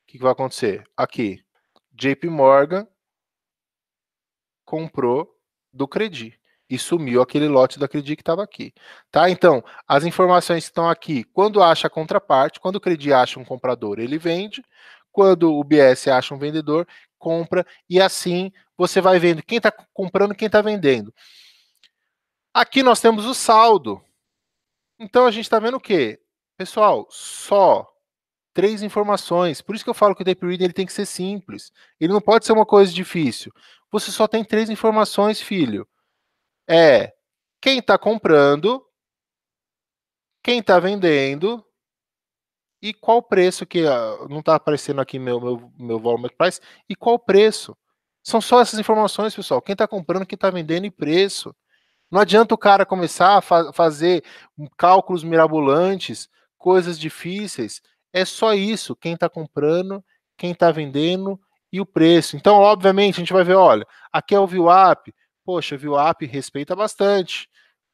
que vai acontecer. Aqui, JP Morgan comprou do Credi e sumiu aquele lote da Credi que estava aqui. Tá? Então, as informações estão aqui. Quando acha a contraparte, quando o Credi acha um comprador, ele vende. Quando o BS acha um vendedor, compra. E assim você vai vendo quem está comprando e quem está vendendo. Aqui nós temos o saldo. Então a gente está vendo o quê? Pessoal, só 3 informações. Por isso que eu falo que o tape reading ele tem que ser simples. Ele não pode ser uma coisa difícil. Você só tem 3 informações, filho. Quem está comprando, quem está vendendo e qual preço que... não está aparecendo aqui meu volume price. E qual preço. São só essas informações, pessoal. Quem está comprando, quem está vendendo e preço. Não adianta o cara começar a fazer cálculos mirabolantes, coisas difíceis. É só isso. Quem está comprando, quem está vendendo e o preço. Então, obviamente, a gente vai ver, olha, aqui é o VWAP. Poxa, o VWAP respeita bastante.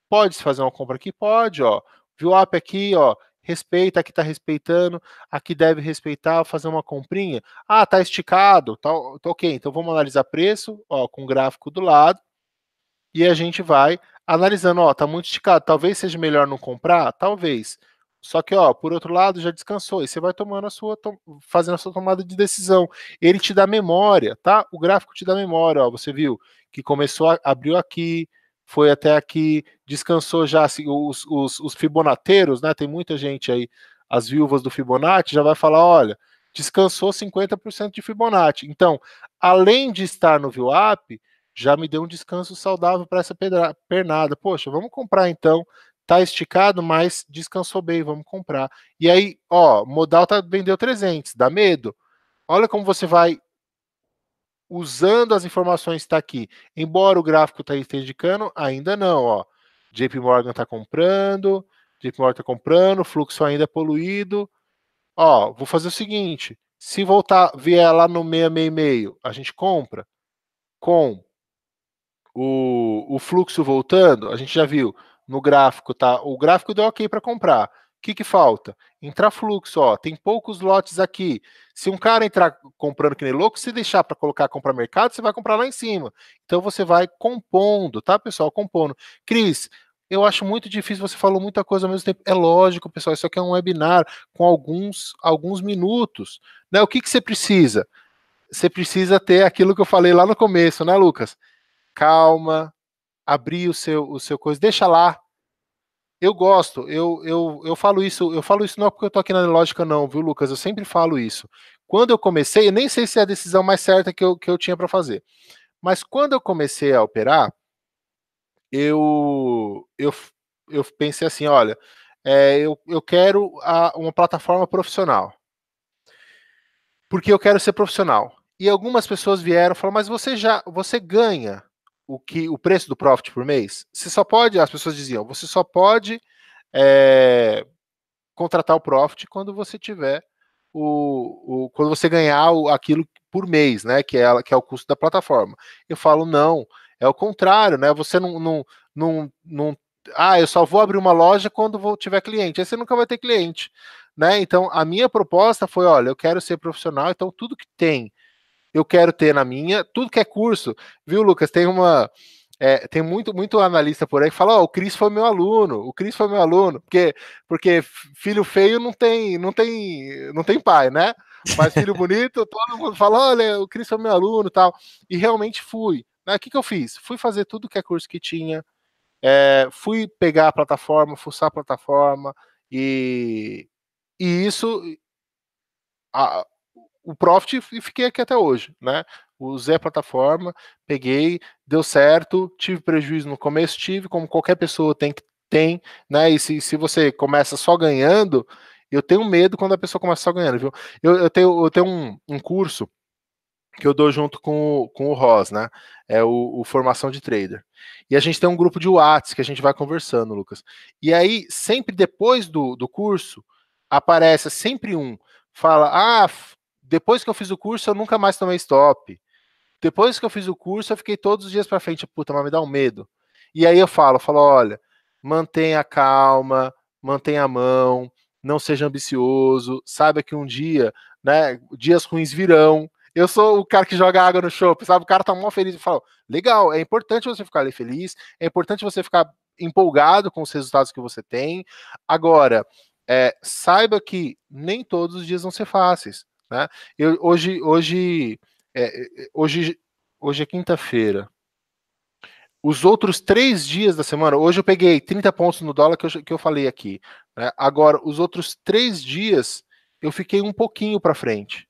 Pode-se fazer uma compra aqui? Pode, ó. VWAP aqui, ó. Respeita, aqui tá respeitando, aqui deve respeitar, fazer uma comprinha. Ah, tá esticado, tá ok. Então vamos analisar preço, ó, com o gráfico do lado, e a gente vai analisando, ó, tá muito esticado, talvez seja melhor não comprar, talvez. Só que, ó, por outro lado, já descansou, e você vai tomando fazendo a sua tomada de decisão. Ele te dá memória, tá? O gráfico te dá memória, ó, você viu que começou, abriu aqui, foi até aqui, descansou já, assim, os fibonateiros, né? Tem muita gente aí, as viúvas do Fibonacci, já vai falar, olha, descansou 50% de Fibonacci. Então, além de estar no VWAP, já me deu um descanso saudável para essa pernada. Poxa, vamos comprar então. Tá esticado, mas descansou bem, vamos comprar. E aí, ó, modal vendeu 300, dá medo? Olha como você vai usando as informações que está aqui. Embora o gráfico esteja indicando, ainda não, ó. JP Morgan está comprando, JP Morgan está comprando, fluxo ainda é poluído. Ó, vou fazer o seguinte, se voltar, vier lá no 66,5, a gente compra com o fluxo voltando, a gente já viu no gráfico, tá? O gráfico deu ok para comprar. O que falta? Entrar fluxo, ó. Tem poucos lotes aqui. Se um cara entrar comprando que nem louco, se deixar para colocar comprar mercado, você vai comprar lá em cima. Então você vai compondo, tá, pessoal? Compondo. Cris, eu acho muito difícil, você falou muita coisa ao mesmo tempo. É lógico, pessoal, isso aqui é um webinar com alguns minutos. Né? O que você precisa? Você precisa ter aquilo que eu falei lá no começo, né, Lucas? Calma, abrir o seu coisa, deixa lá. Eu gosto, eu falo isso não é porque eu tô aqui na lógica, não, viu, Lucas? Eu sempre falo isso. Quando eu comecei, eu nem sei se é a decisão mais certa que eu tinha para fazer, mas quando eu comecei a operar, eu, eu, eu pensei assim: olha, eu quero uma plataforma profissional, porque eu quero ser profissional. E algumas pessoas vieram e falaram, mas você ganha o preço do profit por mês? Você só pode, as pessoas diziam, você só pode contratar o profit quando você tiver quando você ganhar aquilo por mês, né? Que é o custo da plataforma. Eu falo, não, é o contrário, né? Você não eu só vou abrir uma loja quando tiver cliente. Aí você nunca vai ter cliente, né? Então a minha proposta foi, olha, eu quero ser profissional, então tudo que tem eu quero ter na minha, tudo que é curso, viu, Lucas? Tem muito analista por aí que fala, o Cris foi meu aluno, o Cris foi meu aluno, porque filho feio não tem pai, né? Mas filho bonito, todo mundo fala, olha, o Cris foi meu aluno e tal. E realmente fui. Né? O que eu fiz? Fui fazer tudo que é curso que tinha, fui pegar a plataforma, fuçar a plataforma, e isso. A, o Profit e fiquei aqui até hoje, né? Usei a plataforma, peguei, deu certo, tive prejuízo no começo, como qualquer pessoa tem, né? E se você começa só ganhando, eu tenho medo quando a pessoa começa só ganhando, viu? Eu tenho um curso que eu dou junto com o Ross, né? É o Formação de Trader. E a gente tem um grupo de WhatsApp que a gente vai conversando, Lucas. E aí, sempre depois do curso, aparece sempre fala, depois que eu fiz o curso, eu nunca mais tomei stop. Depois que eu fiz o curso, eu fiquei todos os dias para frente. Puta, mas me dá um medo. E aí eu falo, olha, mantenha calma, mantenha a mão, não seja ambicioso, saiba que um dia, né, dias ruins virão. Eu sou o cara que joga água no chope, sabe? O cara tá mó feliz e fala, legal, é importante você ficar ali feliz, é importante você ficar empolgado com os resultados que você tem. Agora, saiba que nem todos os dias vão ser fáceis, né? Hoje é quinta-feira. Os outros 3 dias da semana, hoje eu peguei 30 pontos no dólar que eu falei aqui. Né? Agora, os outros 3 dias, eu fiquei um pouquinho para frente.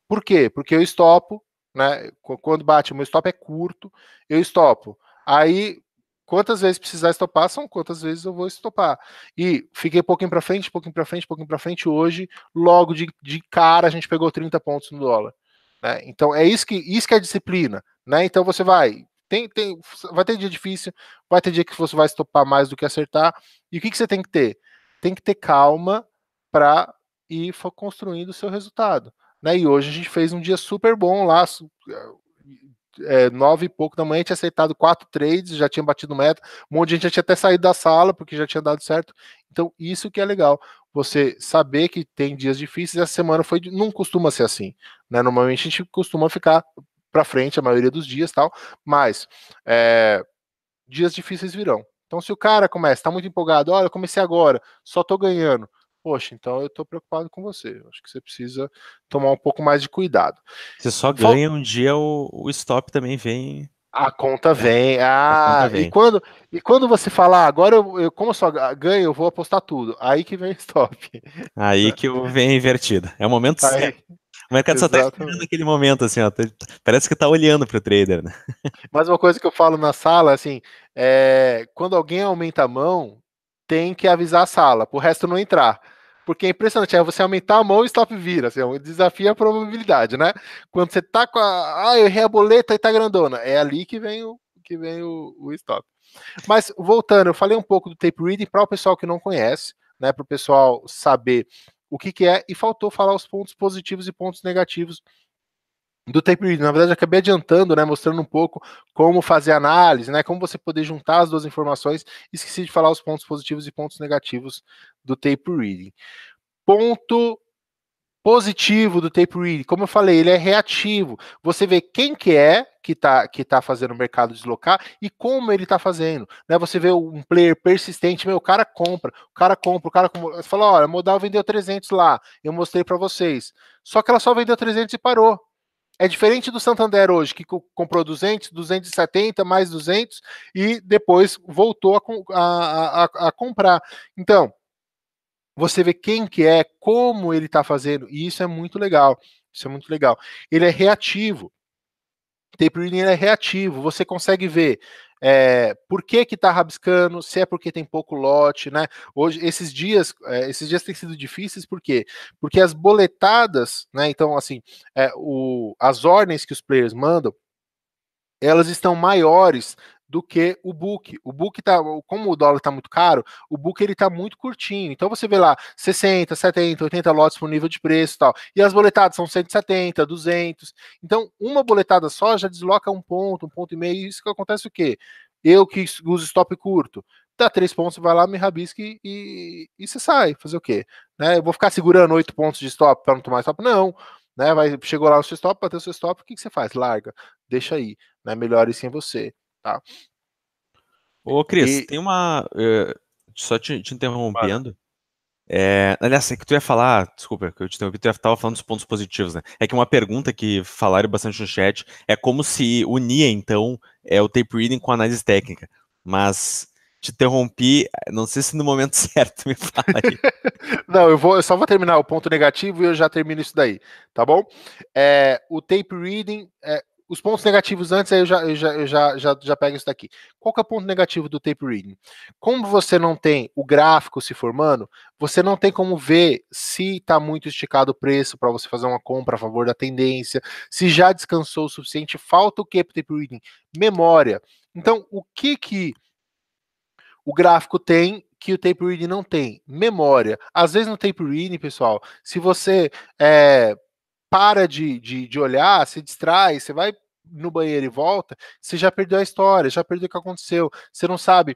Por quê? Porque eu estopo, né? Quando bate, o meu stop é curto, eu estopo. Aí, quantas vezes precisar estopar, são quantas vezes eu vou estopar. E fiquei pouquinho para frente, pouquinho para frente, pouquinho para frente. Hoje, logo de cara, a gente pegou 30 pontos no dólar. né? Então é isso que é disciplina, né? Então você vai vai ter dia difícil, vai ter dia que você vai estopar mais do que acertar. E o que você tem que ter? Tem que ter calma para ir construindo o seu resultado, né? E hoje a gente fez um dia super bom lá, 9 e pouco da manhã, tinha aceitado 4 trades, já tinha batido meta, um monte de gente já tinha até saído da sala, porque já tinha dado certo. Então, isso que é legal, você saber que tem dias difíceis, essa semana não costuma ser assim, né? Normalmente a gente costuma ficar para frente a maioria dos dias, tal, mas dias difíceis virão. Então, se o cara começa, tá muito empolgado, olha, eu comecei agora, só tô ganhando. Poxa, então eu tô preocupado com você. Acho que você precisa tomar um pouco mais de cuidado. Você só ganha um dia, o stop também vem. A conta vem. A conta E vem. quando você falar, agora como eu só ganho, eu vou apostar tudo. Aí que vem o stop. Aí que vem invertida. É o momento certo. Aí, O mercado só tá esperando exatamente. aquele momento, assim, ó. Parece que tá olhando pro trader, né? Mas uma coisa que eu falo na sala, assim, quando alguém aumenta a mão, tem que avisar a sala, pro resto não entrar. Porque é impressionante, é você aumentar a mão e o stop vira, assim, desafia a probabilidade, né? Quando você tá com eu errei a boleta e tá grandona, é ali que vem o stop. Mas voltando, eu falei um pouco do tape reading para o pessoal que não conhece, né, para o pessoal saber o que é, e faltou falar os pontos positivos e pontos negativos do tape reading. Na verdade, eu acabei adiantando, né, mostrando um pouco como fazer análise, né, como você poder juntar as duas informações. Esqueci de falar os pontos positivos e pontos negativos do tape reading. Ponto positivo do tape reading, como eu falei, ele é reativo. Você vê quem que tá fazendo o mercado deslocar e como ele tá fazendo, né? Você vê um player persistente, o cara compra, você fala, olha, a Modal vendeu 300 lá, eu mostrei para vocês. Só que ela só vendeu 300 e parou. É diferente do Santander hoje, que comprou 200, 270, mais 200 e depois voltou a comprar. Então, você vê quem que é, como ele está fazendo, e isso é muito legal. Isso é muito legal. Ele é reativo. Tape reading é reativo. Você consegue ver por que está rabiscando, se é porque tem pouco lote, né? Hoje, esses dias têm sido difíceis, por quê? Porque as boletadas, né? Então, assim, as ordens que os players mandam, elas estão maiores do que o book. O book tá, como o dólar está muito caro, o book ele tá muito curtinho. Então você vê lá 60, 70, 80 lotes por nível de preço e tal. E as boletadas são 170, 200. Então, uma boletada só já desloca um ponto e meio. Isso que acontece o quê? Eu que uso stop curto, dá 3 pontos, vai lá, me rabisque e você sai. Fazer o quê? Né? Eu vou ficar segurando 8 pontos de stop para não tomar stop? Não. Né? Chegou lá no seu stop, bateu o seu stop, o que você faz? Larga, deixa aí, né? Melhore sem você, tá? Ô, Cris, E tem uma. Só te Mano, interrompendo. Aliás, é que tu ia falar, desculpa, que eu te interrompi, tu tava falando dos pontos positivos, né? É que uma pergunta que falaram bastante no chat é como se unia, então, o tape reading com a análise técnica. Mas te interrompi, não sei se no momento certo, me fala aí. não, eu só vou terminar o ponto negativo e eu já termino isso daí, tá bom? O tape reading, os pontos negativos antes, aí eu já pego isso daqui. Qual que é o ponto negativo do tape reading? Como você não tem o gráfico se formando, você não tem como ver se está muito esticado o preço para você fazer uma compra a favor da tendência, se já descansou o suficiente, falta o que para o tape reading? Memória. Então, o que o gráfico tem que o tape reading não tem? Memória. Às vezes no tape reading, pessoal, se você para de olhar, se distrai, você vai no banheiro e volta, você já perdeu a história, já perdeu o que aconteceu. Você não sabe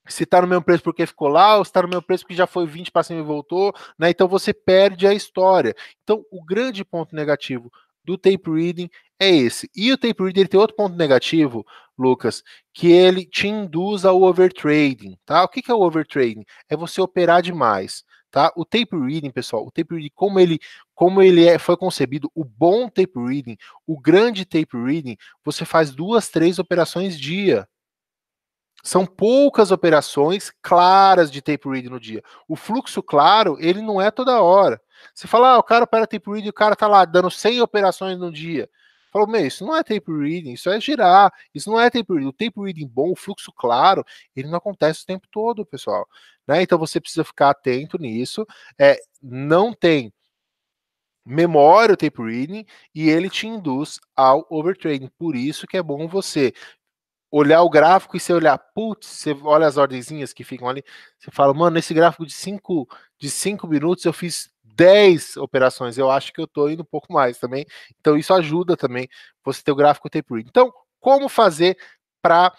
se está no mesmo preço porque ficou lá, ou se está no mesmo preço porque já foi 20 para cima e voltou, né? Então você perde a história. Então, o grande ponto negativo do tape reading é esse. E o tape reading ele tem outro ponto negativo, Lucas, que ele te induz ao overtrading, tá? O que é o overtrading? É você operar demais, tá? O tape reading, pessoal, o tape reading foi concebido, o bom tape reading, o grande tape reading, você faz 2, 3 operações dia. São poucas operações claras de tape read no dia. O fluxo claro, ele não é toda hora. Você fala, o cara opera tape read e o cara tá lá dando 100 operações no dia. Fala, meu, isso não é tape reading, isso é girar, isso não é tape reading. O tape reading bom, o fluxo claro, ele não acontece o tempo todo, pessoal. Né? Então você precisa ficar atento nisso. Não tem memora o tape reading e ele te induz ao overtrading. Por isso que é bom você olhar o gráfico e você olhar, putz, você olha as ordenzinhas que ficam ali, você fala, mano, nesse gráfico de 5 minutos eu fiz 10 operações, eu acho que eu tô indo um pouco mais também. Então isso ajuda também você ter o gráfico tape reading. Então, como fazer para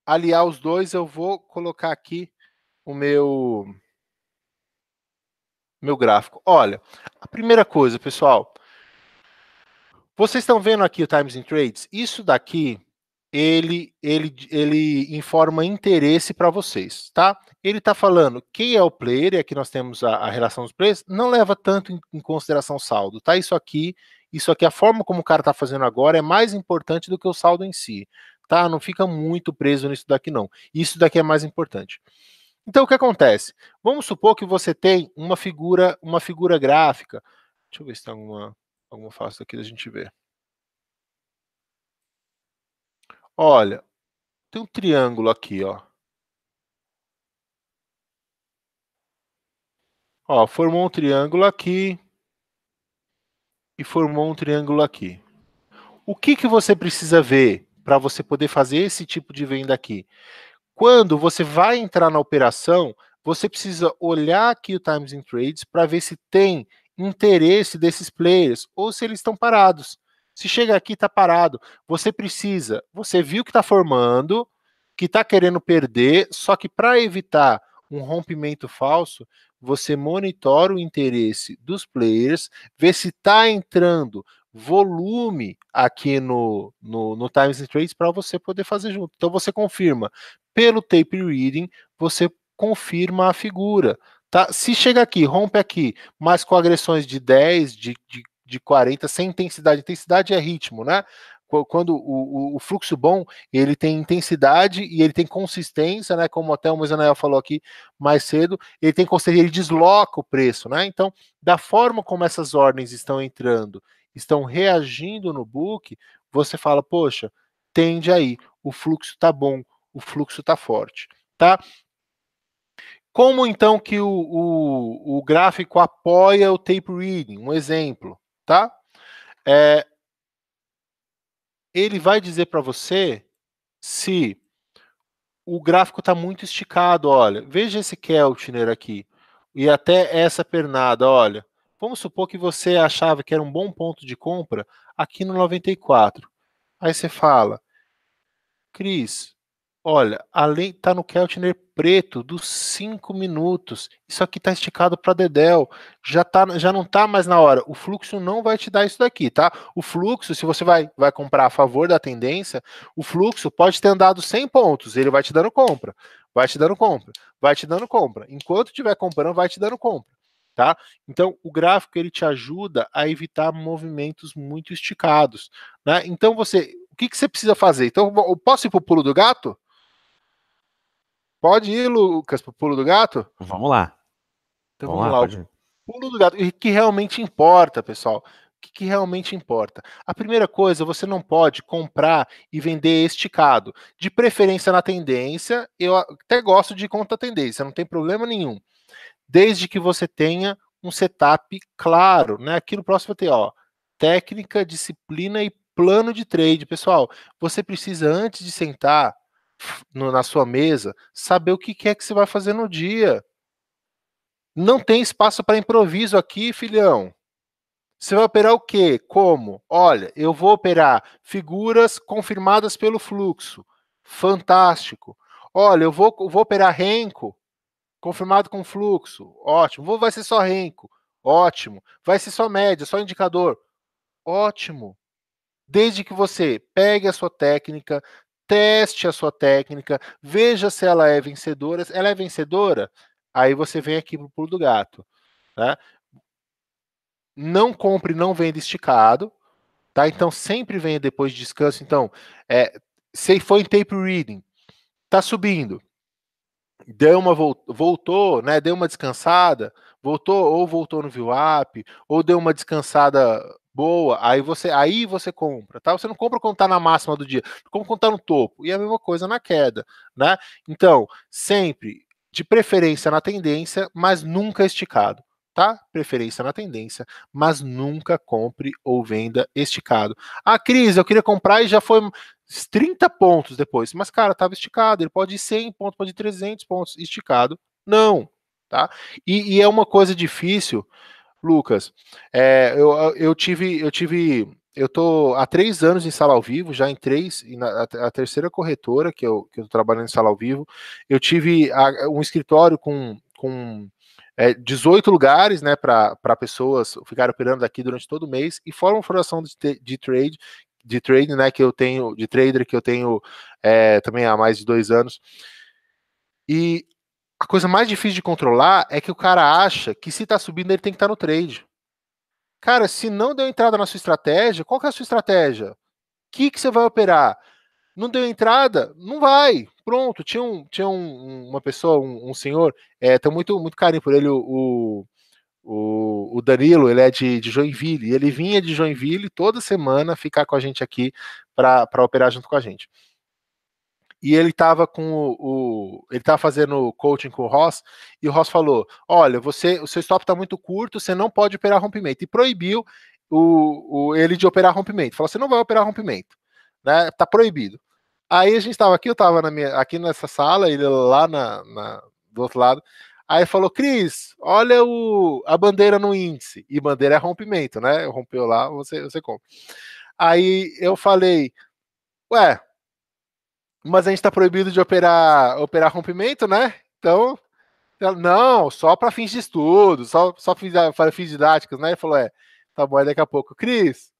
aliar os dois? Eu vou colocar aqui o meu gráfico. Olha, a primeira coisa, pessoal, vocês estão vendo aqui o Times in Trades? Isso daqui, ele informa interesse para vocês, tá? Ele está falando quem é o player, e aqui nós temos a relação dos players, não leva tanto em consideração o saldo, tá? Isso aqui, a forma como o cara está fazendo agora é mais importante do que o saldo em si, tá? Não fica muito preso nisso daqui, não. Isso daqui é mais importante. Então, o que acontece? Vamos supor que você tem uma figura gráfica. Deixa eu ver se tem alguma fácil aqui da gente ver. Olha, tem um triângulo aqui, ó. Ó, formou um triângulo aqui e formou um triângulo aqui. O que você precisa ver para você poder fazer esse tipo de venda aqui? Quando você vai entrar na operação, você precisa olhar aqui o Times in Trades para ver se tem interesse desses players ou se eles estão parados. Se chega aqui está parado, você viu que está formando, que está querendo perder, só que para evitar um rompimento falso, você monitora o interesse dos players, vê se está entrando volume aqui no Times in Trades para você poder fazer junto. Então você confirma pelo tape reading, você confirma a figura. Tá? Se chega aqui, rompe aqui, mas com agressões de 10, de 40, sem intensidade. Intensidade é ritmo, né? Quando o fluxo bom, ele tem intensidade e ele tem consistência, né? Como até o Mozanael falou aqui mais cedo, ele tem consistência, ele desloca o preço, né? Então, da forma como essas ordens estão entrando, estão reagindo no book, você fala, poxa, tende aí, o fluxo tá bom, o fluxo tá forte, tá? Como então que o gráfico apoia o tape reading? Um exemplo, tá? Ele vai dizer para você se o gráfico está muito esticado, olha. Veja esse Keltner aqui e até essa pernada, olha. Vamos supor que você achava que era um bom ponto de compra aqui no 94. Aí você fala, Cris, olha, além tá no Keltner preto dos 5 minutos. Isso aqui tá esticado para dedéu. Já não tá mais na hora. O fluxo não vai te dar isso daqui, tá? O fluxo, se você vai comprar a favor da tendência, o fluxo pode ter andado 100 pontos, ele vai te dando compra, vai te dando compra, vai te dando compra. Enquanto estiver comprando, vai te dando compra, tá? Então, o gráfico ele te ajuda a evitar movimentos muito esticados, né? Então, o que você precisa fazer? Então, eu posso ir para o pulo do gato? Pode ir, Lucas, para o pulo do gato? Vamos lá. Então Vamos vamos lá, lá. O pode ir. pulo do gato. E o que realmente importa, pessoal? O que realmente importa? A primeira coisa, você não pode comprar e vender esticado. De preferência na tendência, eu até gosto de conta tendência, não tem problema nenhum. Desde que você tenha um setup claro, né? Aqui no próximo vai ter, ó, técnica, disciplina e plano de trade. Pessoal, você precisa, antes de sentar na sua mesa, saber o que é que você vai fazer no dia. Não tem espaço para improviso aqui, filhão. Você vai operar o quê? Como? Olha, eu vou operar figuras confirmadas pelo fluxo. Fantástico. Olha, eu vou operar renco confirmado com fluxo. Ótimo. Vai ser só renco. Ótimo. Vai ser só média, só indicador. Ótimo. Desde que você pegue a sua técnica, teste a sua técnica, veja se ela é vencedora. Ela é vencedora? Aí você vem aqui para o pulo do gato. Tá? Não compre, não venda esticado. Tá? Então sempre venha depois de descanso. Então, se for em tape reading, tá subindo, voltou, né? Deu uma descansada, voltou no VWAP, ou deu uma descansada boa, aí você compra, tá? Você não compra quando tá na máxima do dia, compra quando tá no topo. E a mesma coisa na queda, né? Então, sempre de preferência na tendência, mas nunca esticado, tá? Preferência na tendência, mas nunca compre ou venda esticado. Ah, Cris, eu queria comprar e já foi 30 pontos depois. Mas, cara, estava esticado. Ele pode ir 100 pontos, pode ir 300 pontos. Esticado, não, tá? E é uma coisa difícil, Lucas. Eu tô há 3 anos em sala ao vivo, já em três, a terceira corretora que eu tô trabalhando em sala ao vivo. Eu tive um escritório com 18 lugares, né, para pessoas ficarem operando aqui durante todo o mês, e fora uma formação de trade, né, que eu tenho, de trader que eu tenho também há mais de 2 anos. E a coisa mais difícil de controlar é que o cara acha que se tá subindo ele tem que estar no trade. Cara, se não deu entrada na sua estratégia, qual que é a sua estratégia? O que você vai operar? Não deu entrada? Não vai. Pronto. Uma pessoa, um senhor, tenho muito carinho por ele, o Danilo, ele é de Joinville, e ele vinha de Joinville toda semana ficar com a gente aqui para operar junto com a gente. E ele estava ele estava fazendo coaching com o Ross, e o Ross falou: olha, o seu stop está muito curto, você não pode operar rompimento. E proibiu ele de operar rompimento. Falou: você não vai operar rompimento, né? Tá proibido. Aí a gente estava aqui, eu estava aqui nessa sala, ele lá do outro lado. Aí falou: Cris, olha a bandeira no índice. E bandeira é rompimento, né? Rompeu lá, você compra. Aí eu falei: ué, mas a gente está proibido de operar rompimento, né? Então, não, só para fins de estudo, só para fins didáticos, né? Ele falou: tá bom, aí daqui a pouco. Cris,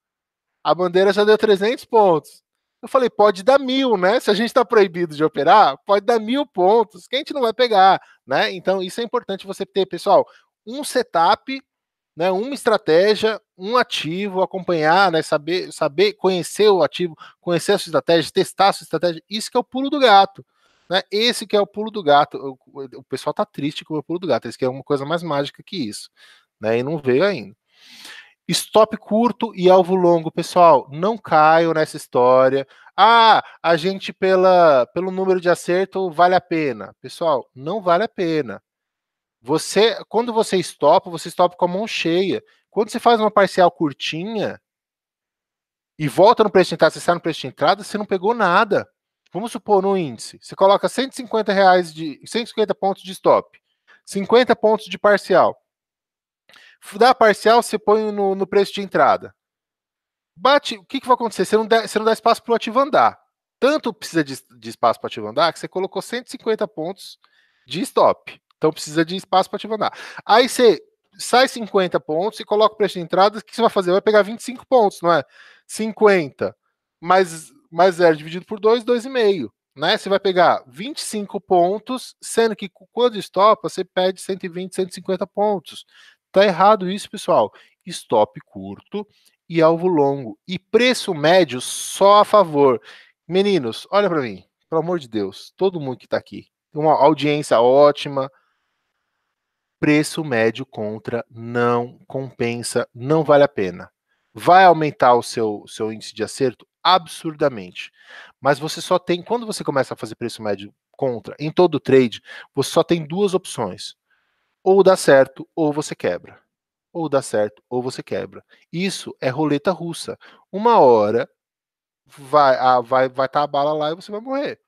a bandeira já deu 300 pontos. Eu falei: pode dar 1.000, né? Se a gente está proibido de operar, pode dar 1.000 pontos, que a gente não vai pegar, né? Então, isso é importante você ter, pessoal, um setup, né, uma estratégia, um ativo, acompanhar, né, saber conhecer o ativo, conhecer a sua estratégia, testar a sua estratégia. Isso que é o pulo do gato. Né? Esse que é o pulo do gato. O pessoal tá triste com o pulo do gato. Esse que é uma coisa mais mágica que isso. Né? E não veio ainda. Stop curto e alvo longo, pessoal. Não caio nessa história. Ah, a gente pelo número de acerto vale a pena. Pessoal, não vale a pena. Quando você stop com a mão cheia. Quando você faz uma parcial curtinha e volta no preço de entrada, você sai no preço de entrada, você não pegou nada. Vamos supor no índice, você coloca R$ 150 150 pontos de stop, 50 pontos de parcial. Da parcial, você põe no preço de entrada. Bate, o que vai acontecer? Você não dá espaço para o ativo andar. Tanto precisa de espaço para o ativo andar que você colocou 150 pontos de stop. Então precisa de espaço para ativo andar. Aí você sai 50 pontos e coloca o preço de entrada. O que você vai fazer? Vai pegar 25 pontos, não é? 50 mais 0 dividido por 2, 2,5. Né? Você vai pegar 25 pontos, sendo que quando stop, você perde 120, 150 pontos. Tá errado isso, pessoal. Stop curto e alvo longo. E preço médio só a favor. Meninos, olha para mim. Pelo amor de Deus. Todo mundo que tá aqui. Uma audiência ótima. Preço médio contra não compensa, não vale a pena. Vai aumentar o seu índice de acerto? Absurdamente. Mas você só tem, quando você começa a fazer preço médio contra, em todo trade, você só tem duas opções. Ou dá certo, ou você quebra. Ou dá certo, ou você quebra. Isso é roleta russa. Uma hora vai estar a bala lá e você vai morrer.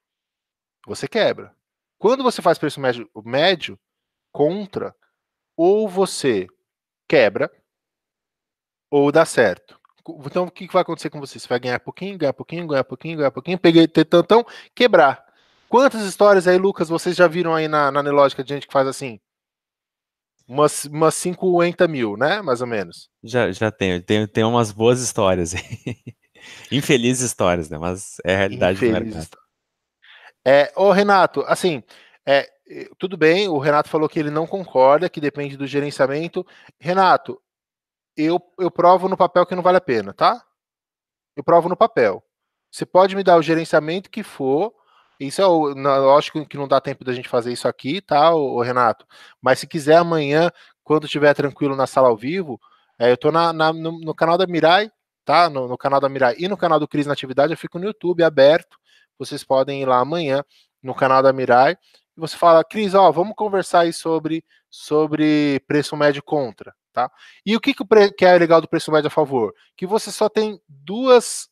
Você quebra. Quando você faz preço médio contra, ou você quebra, ou dá certo. Então, o que vai acontecer com você? Você vai ganhar pouquinho, ganhar pouquinho, ganhar pouquinho, ganhar pouquinho, peguei tantão, quebrar. Quantas histórias aí, Lucas, vocês já viram aí na Nelógica de gente que faz assim? Umas 50 mil, né? Mais ou menos. Já tenho umas boas histórias. Infelizes histórias, né? Mas é a realidade do mercado. Infeliz. Ô Renato, assim, tudo bem, o Renato falou que ele não concorda, que depende do gerenciamento. Renato, eu provo no papel que não vale a pena, tá? Eu provo no papel. Você pode me dar o gerenciamento que for. Isso é lógico que não dá tempo da gente fazer isso aqui, tá, o Renato? Mas se quiser amanhã, quando estiver tranquilo na sala ao vivo, eu tô no canal da Mirai, tá? No canal da Mirai e no canal do Cris na Atividade, eu fico no YouTube aberto. Vocês podem ir lá amanhã no canal da Mirai e você fala, Cris, ó, vamos conversar aí sobre preço médio contra, tá? E o que é legal do preço médio a favor? Que você só tem duas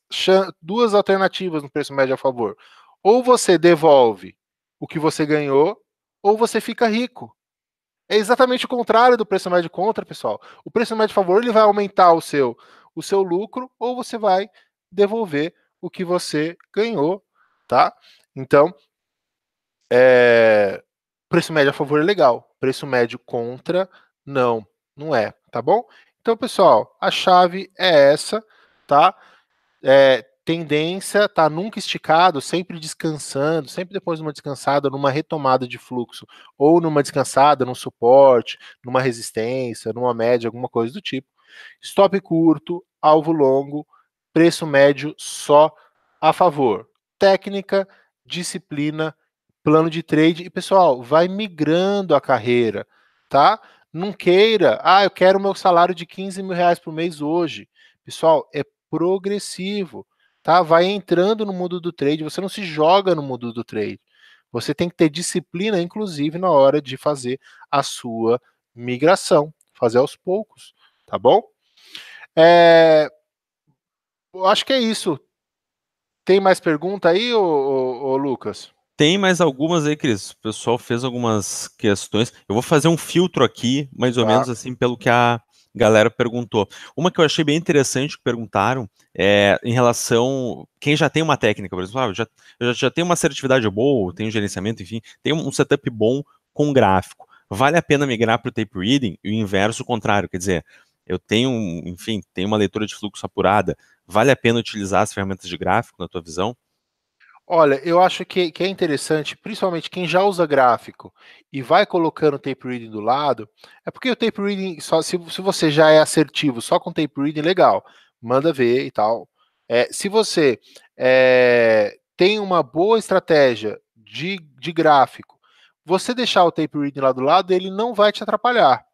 alternativas no preço médio a favor. Ou você devolve o que você ganhou, ou você fica rico. É exatamente o contrário do preço médio contra, pessoal. O preço médio a favor ele vai aumentar o seu lucro, ou você vai devolver o que você ganhou, tá? Então, preço médio a favor é legal. Preço médio contra, não é, tá bom? Então, pessoal, a chave é essa, tá? Tendência tá nunca esticado, sempre descansando, sempre depois de uma descansada, numa retomada de fluxo, ou numa descansada, num suporte, numa resistência, numa média, alguma coisa do tipo. Stop curto, alvo longo, preço médio só a favor. Técnica, disciplina, plano de trade. E, pessoal, vai migrando a carreira, tá? Não queira, eu quero o meu salário de 15 mil reais por mês hoje. Pessoal, é progressivo, tá? Vai entrando no mundo do trade, você não se joga no mundo do trade. Você tem que ter disciplina, inclusive, na hora de fazer a sua migração, fazer aos poucos, tá bom? Eu acho que é isso. Tem mais pergunta aí, ô Lucas? Tem mais algumas aí, Cris. O pessoal fez algumas questões. Eu vou fazer um filtro aqui, mais ou Tá. menos assim, pelo que a galera perguntou. Uma que eu achei bem interessante que perguntaram é em relação. Quem já tem uma técnica, por exemplo, eu já tenho uma assertividade boa, tenho gerenciamento, enfim, tenho um setup bom com gráfico. Vale a pena migrar para o tape reading e o inverso, o contrário. Quer dizer, eu tenho, enfim, tenho uma leitura de fluxo apurada. Vale a pena utilizar as ferramentas de gráfico, na tua visão? Olha, eu acho que é interessante, principalmente quem já usa gráfico e vai colocando o tape reading do lado, é porque o tape reading, só, se você já é assertivo só com tape reading, legal, manda ver e tal. Se você tem uma boa estratégia de gráfico, você deixar o tape reading lá do lado, ele não vai te atrapalhar,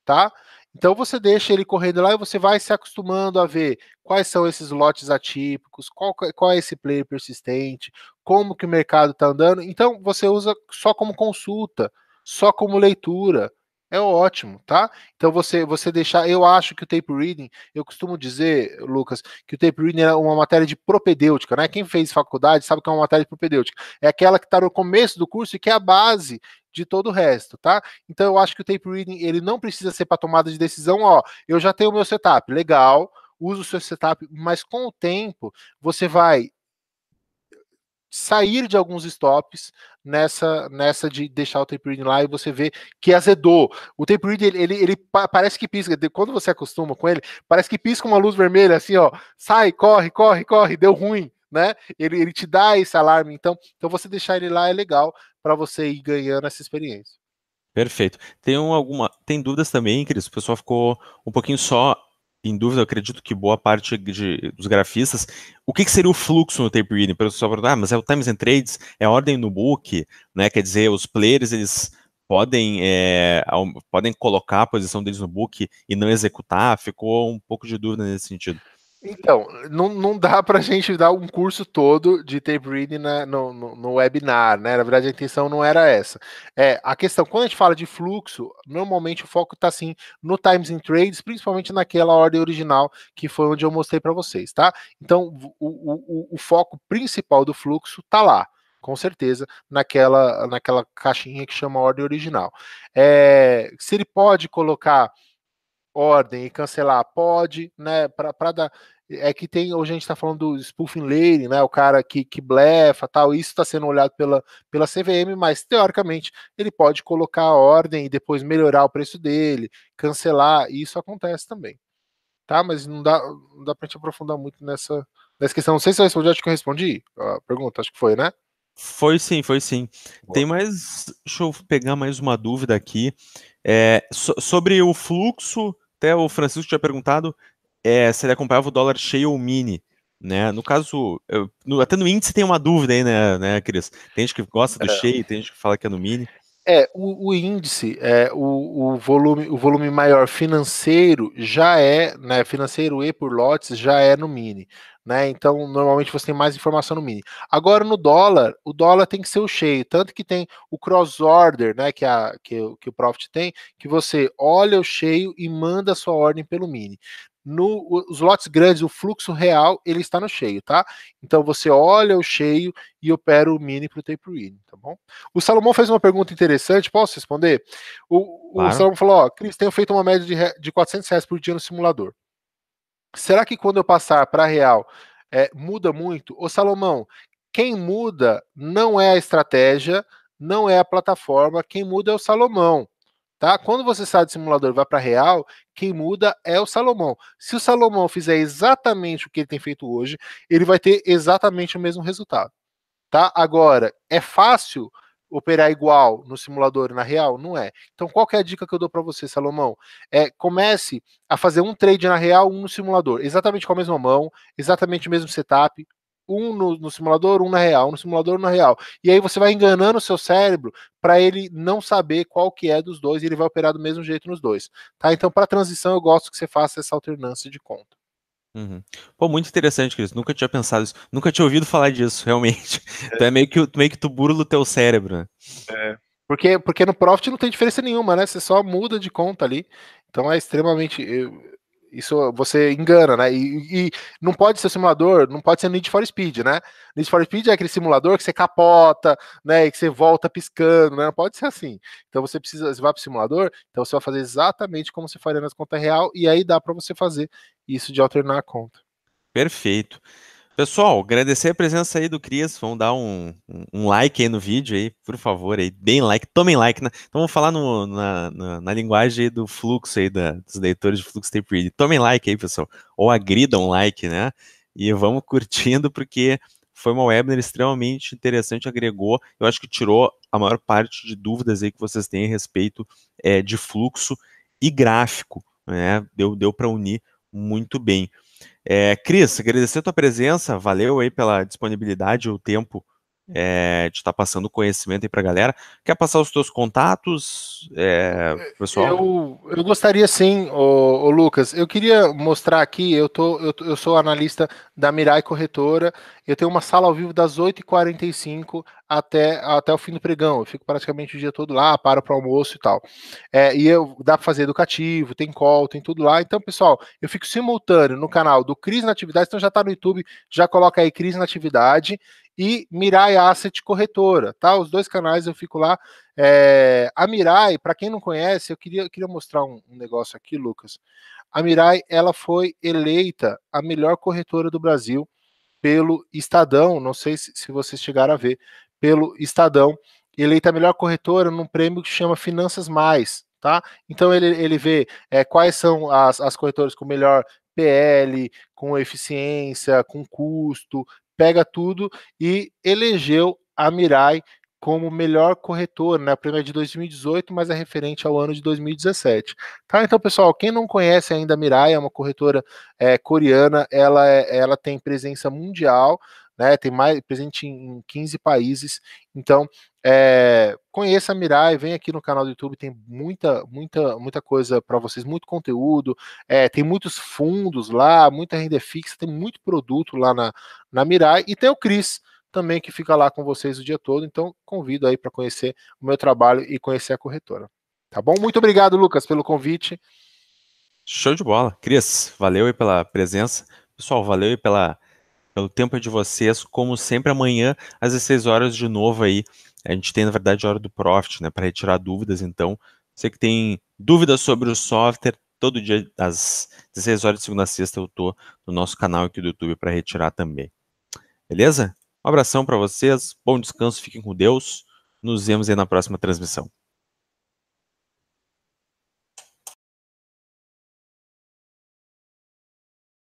tá? Então você deixa ele correndo lá e você vai se acostumando a ver quais são esses lotes atípicos, qual é esse player persistente, como que o mercado está andando. Então você usa só como consulta, só como leitura. É ótimo, tá? Então você deixar, eu acho que o tape reading, eu costumo dizer, Lucas, que o tape reading é uma matéria de propedêutica, né? Quem fez faculdade sabe que é uma matéria de propedêutica. É aquela que está no começo do curso e que é a base de todo o resto, tá? Então eu acho que o tape reading ele não precisa ser para tomada de decisão, ó, eu já tenho o meu setup, legal, usa o seu setup, mas com o tempo você vai sair de alguns stops nessa de deixar o tape reading lá e você vê que azedou. O tape reading ele parece que pisca, quando você acostuma com ele, parece que pisca uma luz vermelha assim, ó, sai, corre, corre, corre, deu ruim, né? Ele te dá esse alarme, então você deixar ele lá é legal para você ir ganhando essa experiência. Perfeito. Tem dúvidas também, Cris? O pessoal ficou um pouquinho só em dúvida, eu acredito que boa parte dos grafistas. O que seria o fluxo no tape reading? O pessoal pergunta, mas é o times and trades, é a ordem no book, né? Quer dizer, os players, eles podem colocar a posição deles no book e não executar? Ficou um pouco de dúvida nesse sentido. Então, não dá para a gente dar um curso todo de tape reading no webinar, né? Na verdade, a intenção não era essa. A questão, quando a gente fala de fluxo, normalmente o foco está assim no Times and Trades, principalmente naquela ordem original que foi onde eu mostrei para vocês, tá? Então, o foco principal do fluxo está lá, com certeza, naquela caixinha que chama ordem original. Se ele pode colocar ordem e cancelar, pode, né? Para dar. É que tem, hoje a gente está falando do spoofing lane, né? O cara que blefa tal, isso está sendo olhado pela CVM, mas teoricamente ele pode colocar a ordem e depois melhorar o preço dele, cancelar, e isso acontece também. Tá? Mas não dá para gente aprofundar muito nessa questão. Não sei se eu respondi, acho que eu respondi a pergunta, acho que foi, né? Foi sim, foi sim. Boa. Tem mais. Deixa eu pegar mais uma dúvida aqui. Sobre o fluxo, até o Francisco tinha perguntado se ele acompanhava o dólar cheio ou mini. Né? No caso, até no índice tem uma dúvida aí, né, Cris? Tem gente que gosta do cheio, tem gente que fala que é no mini. O índice, o volume maior financeiro já é, né, financeiro e por lotes já é no mini, né? Então, normalmente você tem mais informação no mini. Agora, no dólar, o dólar tem que ser o cheio, tanto que tem o cross order, né, que o Profit tem, que você olha o cheio e manda a sua ordem pelo mini. Os lotes grandes, o fluxo real, ele está no cheio, tá? Então, você olha o cheio e opera o mini para o tape in, tá bom? O Salomão fez uma pergunta interessante, posso responder? O Claro. Salomão falou: ó, Cris, tenho feito uma média de R$ 400 por dia no simulador. Será que quando eu passar para real muda muito? Ô Salomão, quem muda não é a estratégia, não é a plataforma, quem muda é o Salomão. Tá? Quando você sai do simulador e vai para real, quem muda é o Salomão. Se o Salomão fizer exatamente o que ele tem feito hoje, ele vai ter exatamente o mesmo resultado. Tá? Agora, é fácil operar igual no simulador e na real? Não é. Então, qual que é a dica que eu dou para você, Salomão? Comece a fazer um trade na real, um no simulador, exatamente com a mesma mão, exatamente o mesmo setup, um no simulador, um na real, um no simulador, um na real. E aí você vai enganando o seu cérebro para ele não saber qual que é dos dois e ele vai operar do mesmo jeito nos dois. Tá? Então, para transição, eu gosto que você faça essa alternância de conta. Uhum. Pô, muito interessante, Cris. Nunca tinha pensado isso. Nunca tinha ouvido falar disso, realmente. Então é meio que tu burla o teu cérebro, né? Porque no Profit não tem diferença nenhuma, né? Você só muda de conta ali. Então é extremamente. Isso você engana, né? E não pode ser simulador, não pode ser Need for Speed, né? Need for Speed é aquele simulador que você capota, né? E que você volta piscando, né? Não pode ser assim. Então você vai para o simulador, então você vai fazer exatamente como você faria nas contas real, e aí dá para você fazer isso de alternar a conta. Perfeito. Pessoal, agradecer a presença aí do Cris. Vamos dar um like aí no vídeo aí, por favor, aí. Deem like, tomem like, né? Então vamos falar na linguagem aí do fluxo aí, dos leitores de fluxo tape read. Tomem like aí, pessoal. Ou agridam like, né? E vamos curtindo, porque foi uma webinar extremamente interessante, agregou. Eu acho que tirou a maior parte de dúvidas aí que vocês têm a respeito de fluxo e gráfico, né? Deu para unir muito bem. Cris, agradecer a tua presença, valeu aí pela disponibilidade e o tempo de estar passando o conhecimento aí pra galera. Quer passar os teus contatos, pessoal? Eu gostaria sim, ô Lucas. Eu queria mostrar aqui, eu sou analista da Mirai Corretora. Eu tenho uma sala ao vivo das 8h45 até o fim do pregão. Eu fico praticamente o dia todo lá, paro para almoço e tal. Dá para fazer educativo, tem call, tem tudo lá. Então, pessoal, eu fico simultâneo no canal do Cris na Atividade. Então já está no YouTube, já coloca aí Cris na Atividade e Mirai Asset Corretora, tá? Os dois canais eu fico lá. A Mirai, para quem não conhece, eu queria mostrar um negócio aqui, Lucas. A Mirai, ela foi eleita a melhor corretora do Brasil pelo Estadão, não sei se vocês chegaram a ver, pelo Estadão, eleita a melhor corretora num prêmio que chama Finanças Mais, tá? Então ele vê quais são as corretoras com melhor PL, com eficiência, com custo, pega tudo e elegeu a Mirai como melhor corretor, né? O prêmio é de 2018, mas é referente ao ano de 2017. Tá? Então, pessoal, quem não conhece ainda a Mirai, é uma corretora coreana, ela tem presença mundial, né? Tem mais presente em 15 países. Então, conheça a Mirai, vem aqui no canal do YouTube, tem muita coisa para vocês, muito conteúdo, tem muitos fundos lá, muita renda fixa, tem muito produto lá na Mirai, e tem o Cris também que fica lá com vocês o dia todo. Então, convido aí para conhecer o meu trabalho e conhecer a corretora. Tá bom? Muito obrigado, Lucas, pelo convite. Show de bola. Cris, valeu aí pela presença. Pessoal, valeu aí pelo tempo de vocês. Como sempre, amanhã, às 16 horas, de novo aí. A gente tem, na verdade, a hora do Profit, né? Para retirar dúvidas. Então, você que tem dúvidas sobre o software, todo dia, às 16 horas de segunda a sexta, eu tô no nosso canal aqui do YouTube para retirar também. Beleza? Um abração para vocês, bom descanso, fiquem com Deus. Nos vemos aí na próxima transmissão.